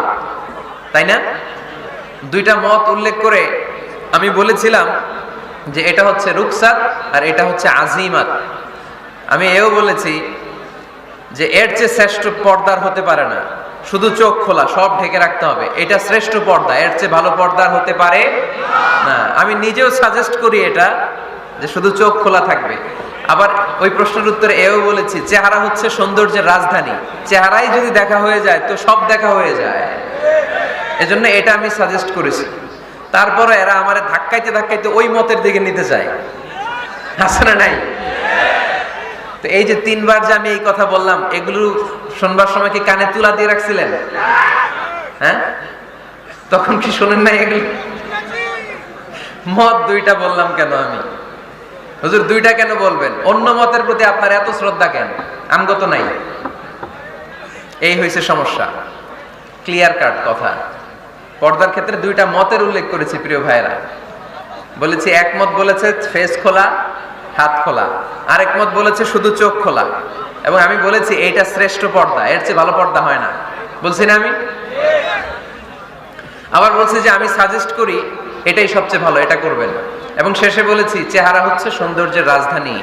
তাই না? দুইটা মত উল্লেখ করে আমি বলেছিলাম যে এটা হচ্ছে রুকসাত আর এটা হচ্ছে আজিমাত। আমি এও বলেছি যে এর চেয়ে শ্রেষ্ঠ পর্দার হতে পারে না, শুধু চোখ খোলা, সব ঢেকে রাখতে হবে, এটা শ্রেষ্ঠ পর্দা, এর চেয়ে ভালো পর্দার হতে পারে না। আমি নিজেও সাজেস্ট করি এটা, যে শুধু চোখ খোলা থাকবে। আবার ওই প্রশ্নের উত্তরে এও বলেছি চেহারা হচ্ছে সৌন্দর্যের রাজধানী, চেহারাই যদি দেখা হয়ে যায় তো সব দেখা হয়ে যায়, এজন্য এটা আমি সাজেস্ট করেছি। তারপরে এরা আমারে ধাক্কাইতে ধাক্কাইতে ওই মতের দিকে নিতে চায়, আছে না নাই? তো এই যে 3 বার যে আমি এই কথা বললাম, এগুলো শুনবার সময় কি কানে তুলা দিয়ে রাখছিলেন? হ্যাঁ, তখন কি শোনেন নাই? এগুলো মত দুইটা বললাম কেন আমি? হুজুর দুইটা কেন বলবেন? অন্য মতের প্রতি আপনার এত শ্রদ্ধা কেন? আমগত নাই, এই হয়েছে সমস্যা। ক্লিয়ার কাট কথা। পর্দার ক্ষেত্রে দুইটা মতের উল্লেখ করেছি প্রিয় ভাইরা। বলেছি এক মত বলেছে ফেস খোলা, হাত খোলা, আরেক মত বলেছে শুধু চোখ খোলা। এবং আমি বলেছি এইটা শ্রেষ্ঠ পর্দা, এর চেয়ে ভালো পর্দা হয় না, বলছি না আমি? আবার বলছি যে আমি সাজেস্ট করি এটাই সবচেয়ে ভালো, এটা করবেন। এবং শেষে বলেছি চেহারা হচ্ছে সৌন্দর্যের রাজধানী,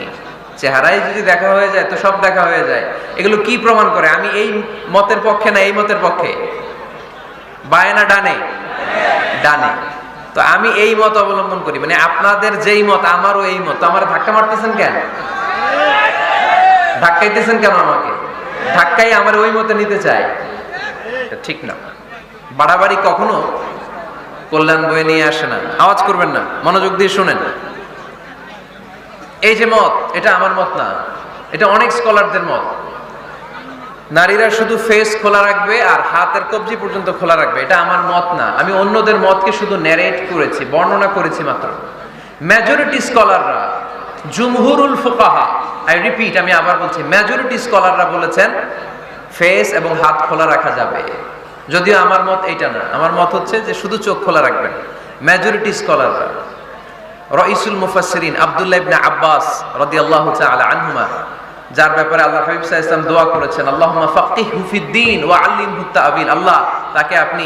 চেহারাই যদি দেখা হয়ে যায় তো সব দেখা হয়ে যায়। এগুলো কি প্রমাণ করে? আমি এই মতের পক্ষে না এই মতের পক্ষে? বায়ে না ডানে? ডানে। তো আমি এই মত অবলম্বন করি, মানে আপনাদের যেই মত আমারও এই মত। আমার ধাক্কা মারতেছেন কেন? ধাক্কাইতেছেন কেন আমাকে? ধাক্কাই আমার ওই মতে নিতে চাই, ঠিক না। বাড়াবাড়ি কখনো কল্যাণ বয়ে নিয়ে আসে না। আওয়াজ করবেন না, মনোযোগ দিয়ে শুনেন। এই যে মত, এটা আমার মত না, এটা অনেক স্কলারদের মত। নারীরা শুধু ফেস খোলা রাখবে আর হাতের কবজি পর্যন্ত খোলা রাখবে, এটা আমার মত না। আমি অন্যদের মতকে শুধু ন্যারেট করেছি, বর্ণনা করেছি মাত্র। মেজরিটি স্কলাররা, জুমহুরুল ফুকাহা, আই রিপিট, আমি আবার বলছি, মেজরিটি স্কলাররা বলেছেন ফেস এবং হাত খোলা রাখা যাবে। যদিও আমার মত এইটা না, আমার মত হচ্ছে যে শুধু চোখ খোলা রাখবেন। মেজরিটি স্কলাররা, রাইসুল মুফাসসিরিন আব্দুল্লাহ ইবনে আব্বাস রাদিয়াল্লাহু তাআলা আনহুমা, যার ব্যাপারে আল্লাহ হাবিব সাল্লাল্লাহু আলাইহি ওয়াসাল্লাম দোয়া করেছেন, আল্লাহুম্মা ফাক্কিহহু ফিদ্দীন ওয়া আল্লিমহু তা'বীল, আল্লাহ তাকে আপনি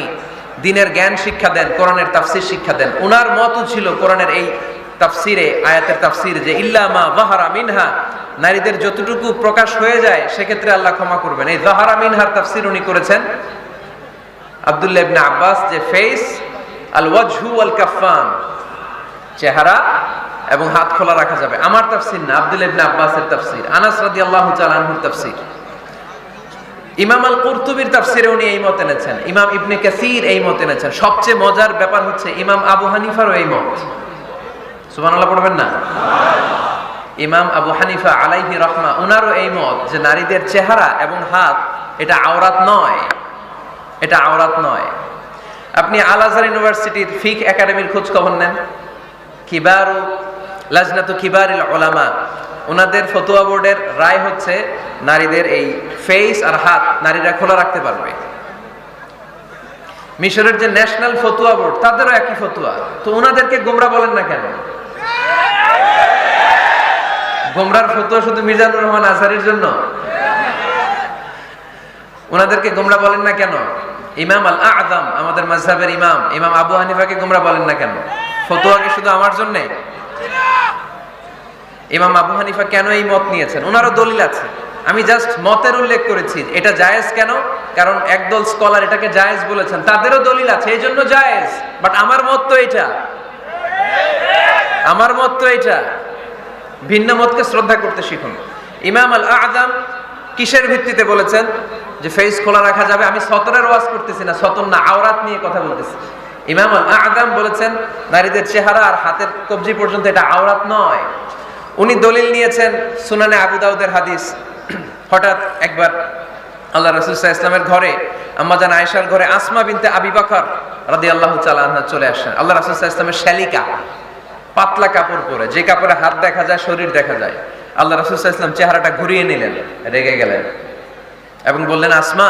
দ্বীনের জ্ঞান শিক্ষা দেন, কোরআনের তাফসীর শিক্ষা দেন। ওনার মতও ছিল কোরআনের এই তাফসীরে, আয়াতের তাফসীর, যে ইল্লা মা যাহারা মিনহা, নারীদের যতটুকু প্রকাশ হয়ে যায় সেক্ষেত্রে আল্লাহ ক্ষমা করবেন। এই যাহারা মিনহার তাফসীর উনি করেছেন আব্দুল্লাহ ইবনে আব্বাস, যে ফেস, আল ওয়াজহু ওয়াল কাফফান, চেহারা এবং হাত খোলা রাখা যাবে। আমার তাফসীর না, আব্দুল্লাহ ইবনে আব্বাসের তাফসীর, আনাস রাদিয়াল্লাহু তাআলা আনহুর তাফসীর। ইমাম আল কুরতুবীর তাফসীরে উনি এই মত এনেছেন, ইমাম ইবনে কাসীর এই মত এনেছেন। সবচেয়ে মজার ব্যাপার হচ্ছে ইমাম আবু হানিফারও এই মত। সুবহানাল্লাহ পড়বেন না? ইমাম আবু হানিফা আলাইহি রাহমা, উনারও এই মত যে নারীদের চেহারা এবং হাত এটা আওরাত নয়, এটা আওরাত নয়। আপনি আল আজহার ইউনিভার্সিটির ফিক একাডেমির খোঁজ খবর নেন, কিবারু লাজনাতু কিবারিল উলামা, ওনাদের ফতোয়া বোর্ডের রায় হচ্ছে নারীদের এই ফেস আর হাত নারীরা খোলা রাখতে পারবে। মিশরের যে ন্যাশনাল ফতোয়া বোর্ড, তাদেরও একই ফতোয়া। তো ওনাদেরকে গোমরা বলেন না কেন? গোমরার ফতোয়া শুধু মিজানুর রহমান আজহারির জন্য? ওনাদেরকে গোমরা বলেন না কেন? ইমাম আল আযম, আমাদের মাযহাবের ইমাম, ইমাম আবু হানিফাকে গোমরা বলেন না কেন? ফতোয়া কি শুধু আমার জন্য? ইমাম আবু হানিফা কেন এই মত নিয়েছেন? ওনারও দলিল আছে, আমি জাস্ট মতের উল্লেখ করেছি। এটা জায়েজ কেন? কারণ একদল স্কলার এটাকে জায়েজ বলেছেন, তাদেরও দলিল আছে, এই জন্য জায়েজ। বাট আমার মত তো এটা, আমার মত তো এটা। ভিন্ন মতকে শ্রদ্ধা করতে শিখুন। ইমাম আল আযম কিসের ভিত্তিতে বলেছেন যে ফেস খোলা রাখা যাবে? আমি সতরের ওয়াজ করতেছি না, সতর না, আওরাত নিয়ে কথা বলতেছি। ইমাম আল আযম বলেছেন নারীদের চেহারা আর হাতের কবজি পর্যন্ত এটা আওরাত নয়। উনি দলিল নিয়েছেন সুনানে আবু দাউদের হাদিস। হঠাৎ একবার আল্লাহ রাসূল সাল্লাল্লাহু আলাইহি ওয়াসাল্লামের ঘরে, আম্মা জান আয়েশার ঘরে আসমা বিনতে আবি বকর রাদিয়াল্লাহু তাআলা আনহা চলে আসেন। আল্লাহ রাসূল সাল্লাল্লাহু আলাইহি ওয়াসাল্লামের শালিকা, পাতলা কাপড় পরে, যে কাপড়ে হাত দেখা যায়, শরীর দেখা যায়। আল্লাহ রাসূল সাল্লাল্লাহু আলাইহি ওয়াসাল্লাম চেহারাটা ঘুরিয়ে নিলেন, রেগে গেলেন এবং বললেন, আসমা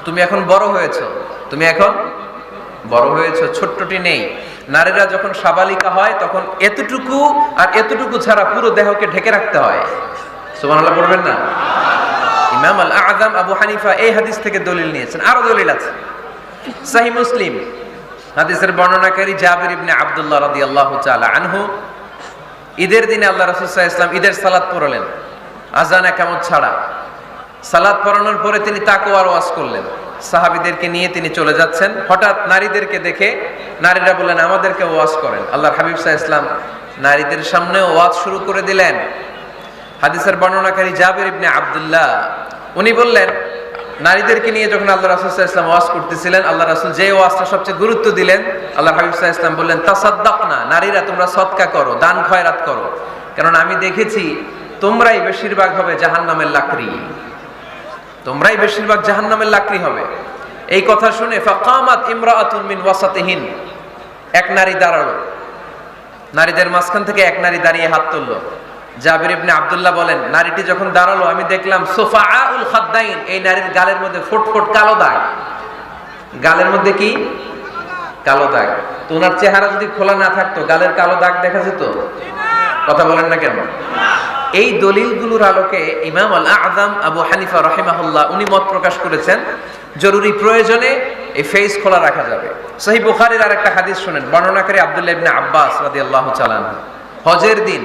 তুমি এখন বড় হয়েছো, তুমি এখন বড় হয়েছো, ছোট্টটি নেই। নারীরা যখন সাবালিকা হয় তখন এতটুকু আর এতটুকু ছাড়া পুরো দেহকে ঢেকে রাখতে হয়। সুবহানাল্লাহ পড়বেন না? ইমাম আল আযম আবু হানিফা এই হাদিস থেকে দলিল নিয়েছেন, আরো দলিল আছে। সহিহ মুসলিম হাদিসের বর্ণনাকারী জাবির ইবনে আব্দুল্লাহ রাদিয়াল্লাহু তাআলা আনহু, ঈদের দিনে আল্লাহ রাসূল সাল্লাল্লাহু আলাইহি ওয়াসাল্লাম ঈদের সালাত পড়লেন আযান একামত ছাড়া। সালাত পড়ানোর পরে তিনি তাকওয়ার ওয়াজ করলেন, সাহাবীদেরকে নিয়ে তিনি চলে যাচ্ছেন। হঠাৎ নারীদেরকে দেখে নারীরা বললেন, আমাদেরকে ওয়াজ করেন। আল্লাহর হাবিব সাল্লাল্লাহু আলাইহি ওয়াসাল্লাম নারীদের সামনে ওয়াজ শুরু করে দিলেন। হাদিসের বর্ণনাকারী জাবির ইবনে আব্দুল্লাহ উনি বললেন, নারীদেরকে নিয়ে যখন আল্লাহ রাসূল সাল্লাল্লাহু আলাইহি ওয়াসাল্লাম ওয়াজ করতেছিলেন, আল্লাহ রাসূল যে ওয়াজটা সবচেয়ে গুরুত্ব দিলেন, আল্লাহর হাবিব সাল্লাল্লাহু আলাইহি ওয়াসাল্লাম বললেন, তাসাদ্দাকনা, নারীরা তোমরা সদকা করো, দান খয়রাত করো, কারণ আমি দেখেছি তোমরাই বেশিরভাগ হবে জাহান্নামের লাকড়ি, তোমরাই বেশিরভাগ জাহান্নামের লাকড়ি হবে। এই কথা শুনে ফাকামাত ইমরাআতুন মিন ওয়াসাতিহিন, এক নারী দাঁড়ালো, নারীদের মাঝখান থেকে এক নারী দাঁড়িয়ে হাত তুললো। জাবির ইবনে আব্দুল্লাহ বলেন, নারীটি যখন দাঁড়ালো আমি দেখলাম সুফাআউল খাদ্দাইন, এই নারীর গালের মধ্যে ফুটফুট কালো দাগ। গালের মধ্যে কি? কালো দাগ। তো ওনার চেহারা যদি খোলা না থাকতো গালের কালো দাগ দেখা যেত? কথা বলেন না কেন? এই দলিলগুলোর আলোকে ইমাম আল আযম আবু হানিফা রাহিমাহুল্লাহ উনি মত প্রকাশ করেছেন, জরুরি প্রয়োজনে এই ফেস খোলা রাখা যাবে। সহিহ বুখারীর আরেকটা হাদিস শুনেন, বর্ণনাকারী আব্দুল্লাহ ইবনে আব্বাস রাদিয়াল্লাহু তাআলা আনহু, হজের দিন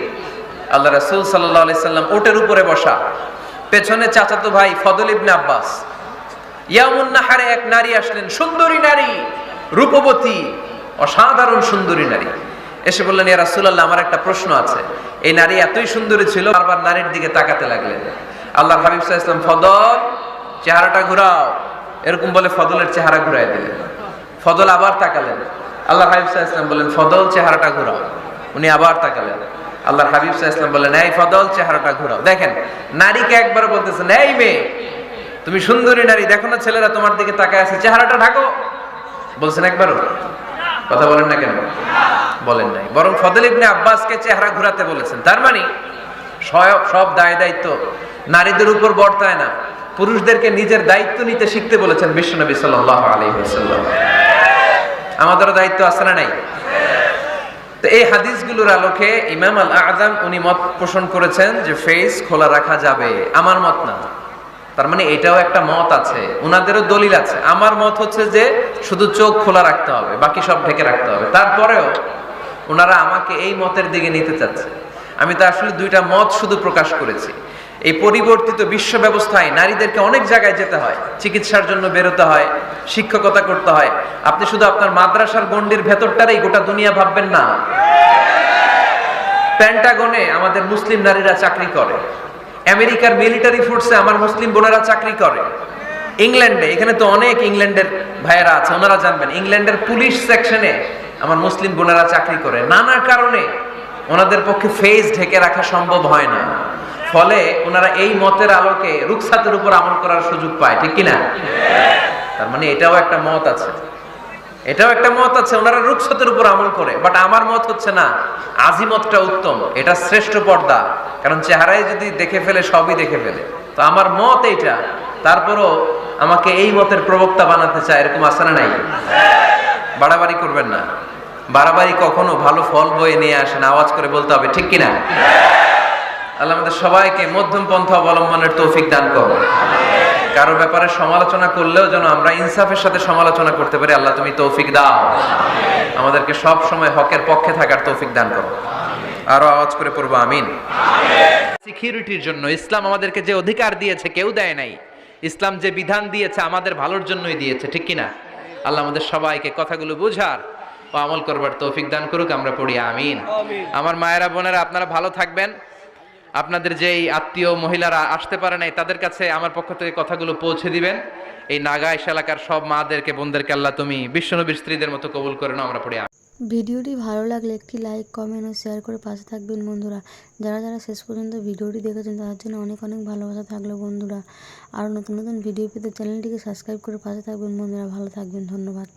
আল্লাহ রাসূল সাল্লাল্লাহু আলাইহি সাল্লাম ওটের উপরে বসা, পেছনে চাচাতো ভাই ফদল ইবনে আব্বাস। ইয়ামুন নাহারে এক নারী আসলেন, সুন্দরী নারী, রূপবতী, অসাধারণ সুন্দরী নারী। এসে বললেন, ইয়া রাসূলুল্লাহ আমার একটা প্রশ্ন আছে। এই নারী এতই সুন্দরী ছিল, বারবার নারীর দিকে তাকাতে লাগলেন। আল্লাহর হাবিব সাল্লাল্লাহু আলাইহি ওয়াসাল্লাম, ফদল চেহারাটা ঘুরাও, এরকম বলে ফদলের চেহারা ঘুরায় দিলেন। ফদল আবার তাকালেন, আল্লাহর হাবিব সাল্লাল্লাহু আলাইহি ওয়াসাল্লাম বললেন, ফদল চেহারাটা ঘুরাও। উনি আবার তাকালেন, আল্লাহর হাবিব সাল্লাল্লাহু আলাইহি ওয়াসাল্লাম বললেন, এই ফদল চেহারাটা ঘুরাও। দেখেন নারীকে একবার বলতেছেন, এই মেয়ে তুমি সুন্দরী নারী, দেখো না ছেলেরা তোমার দিকে তাকায় আছে, চেহারাটা ঢাকো। বলছেন একবারও? কথা বলেন না কেন? বলেন নাই, বরং ফদল ইবনে আব্বাসকে চেহারা ঘুরাতে বলেছেন। তার মানে সব দায় দায়িত্ব নারীদের উপর বর্তায় না, পুরুষদেরকে নিজের দায়িত্ব নিতে শিখতে বলেছেন বিশ্বনবী সাল্লাল্লাহু আলাইহি ওয়াসাল্লাম। আমাদেরও দায়িত্ব আছে না নাই? তো এই হাদিসগুলোর আলোকে ইমাম আল আযম উনি মত পোষণ করেছেন যে ফেস খোলা রাখা যাবে। আমার মত না, তার মানে এটাও একটা মত আছে, উনাদেরও দলিল আছে। আমার মত হচ্ছে যে শুধু চোখ খোলা রাখতে হবে, বাকি সব ঢেকে রাখতে হবে। তারপরেও ওনারা আমাকে এই মতের দিকে নিতে চাচ্ছে। আমি তো আসলে দুইটা মত শুধু প্রকাশ করেছি। এই পরিবর্তিত বিশ্ব ব্যবস্থায় নারীদেরকে অনেক জায়গায় যেতে হয়, চিকিৎসার জন্য বেরোতে হয়, শিক্ষকতা করতে হয়। আপনি শুধু আপনার মাদ্রাসার গণ্ডির ভেতরটারই গোটা দুনিয়া ভাববেন না। পেন্টাগনে আমাদের মুসলিম নারীরা চাকরি করে, আমেরিকার মিলিটারি ফোর্সে আমার মুসলিম বোনেরা চাকরি করে, ইংল্যান্ডে, এখানে তো অনেক ইংল্যান্ডের ভাইয়েরা আছে, ওনারা জানবেন, ইংল্যান্ডের পুলিশ সেকশনে আমার মুসলিম বোনেরা চাকরি করে। নানা কারণে ওনাদের পক্ষে ফেস ঢেকে রাখা সম্ভব হয় না, ফলে ওনারা এই মতের আলোকে রুখসাতের উপর আমল করার সুযোগ পায়, ঠিক কিনা? তার মানে এটাও একটা মত আছে, এটাও একটা মত আছে, ওনারা রুখসাতের উপর আমল করে। বাট আমার মত হচ্ছে না, আজিমতটা উত্তম, এটা শ্রেষ্ঠ পর্দা, কারণ চেহারায় যদি দেখে ফেলে সবই দেখে ফেলে। তো আমার মত এইটা, তারপরও আমাকে এই মতের প্রবক্তা বানাতে চায়, এরকম আছে না নাই? বাড়াবাড়ি করবেন না, বাড়াবাড়ি কখনো ভালো ফল বয়ে নিয়ে আসেন, আওয়াজ করে বলতে হবে, ঠিক কিনা? আল্লাহ আমাদের সবাইকে মধ্যম পন্থা অবলম্বনের তৌফিক দান করো। কারো ব্যাপারে সমালোচনা করলেও যেন আমরা ইনসাফের সাথে সমালোচনা করতে পারি। আল্লাহ তুমি তৌফিক দাও, আমাদেরকে সব সময় হকের পক্ষে থাকার তৌফিক দান করো। আরো আওয়াজ করে পড়বো আমিন। সিকিউরিটির জন্য ইসলাম আমাদেরকে যে অধিকার দিয়েছে কেউ দেয় নাই। ইসলাম যে বিধান দিয়েছে আমাদের ভালোর জন্যই দিয়েছে, ঠিক কিনা? আল্লাহ আমাদের সবাইকে কথাগুলো বুঝার ও আমল করবার তৌফিক দান করুক। আমরা পড়ি আমিন। আমার মায়েরা বোনেরা, আপনারা ভালো থাকবেন। আপনাদের যেই আত্মীয় মহিলারা আসতে পারে নাই তাদের কাছে আমার পক্ষ থেকে কথাগুলো পৌঁছে দিবেন। এই নাগাইশ এলাকার সব মাদেরকে বোনদেরকে আল্লাহ তুমি বিশ্বনবীর স্ত্রীদের মতো কবুল করে নাও। আমরা পড়ি আমিন। ভিডিওটি ভালো লাগলে একটি লাইক, কমেন্ট ও শেয়ার করে পাশে থাকবেন বন্ধুরা। যারা যারা শেষ পর্যন্ত ভিডিওটি দেখেছেন তাদের জন্য অনেক অনেক ভালোবাসা থাকলো বন্ধুরা। আর নতুন নতুন ভিডিও পেতে চ্যানেলটিকে সাবস্ক্রাইব করে পাশে থাকবেন বন্ধুরা। ভালো থাকবেন, ধন্যবাদ।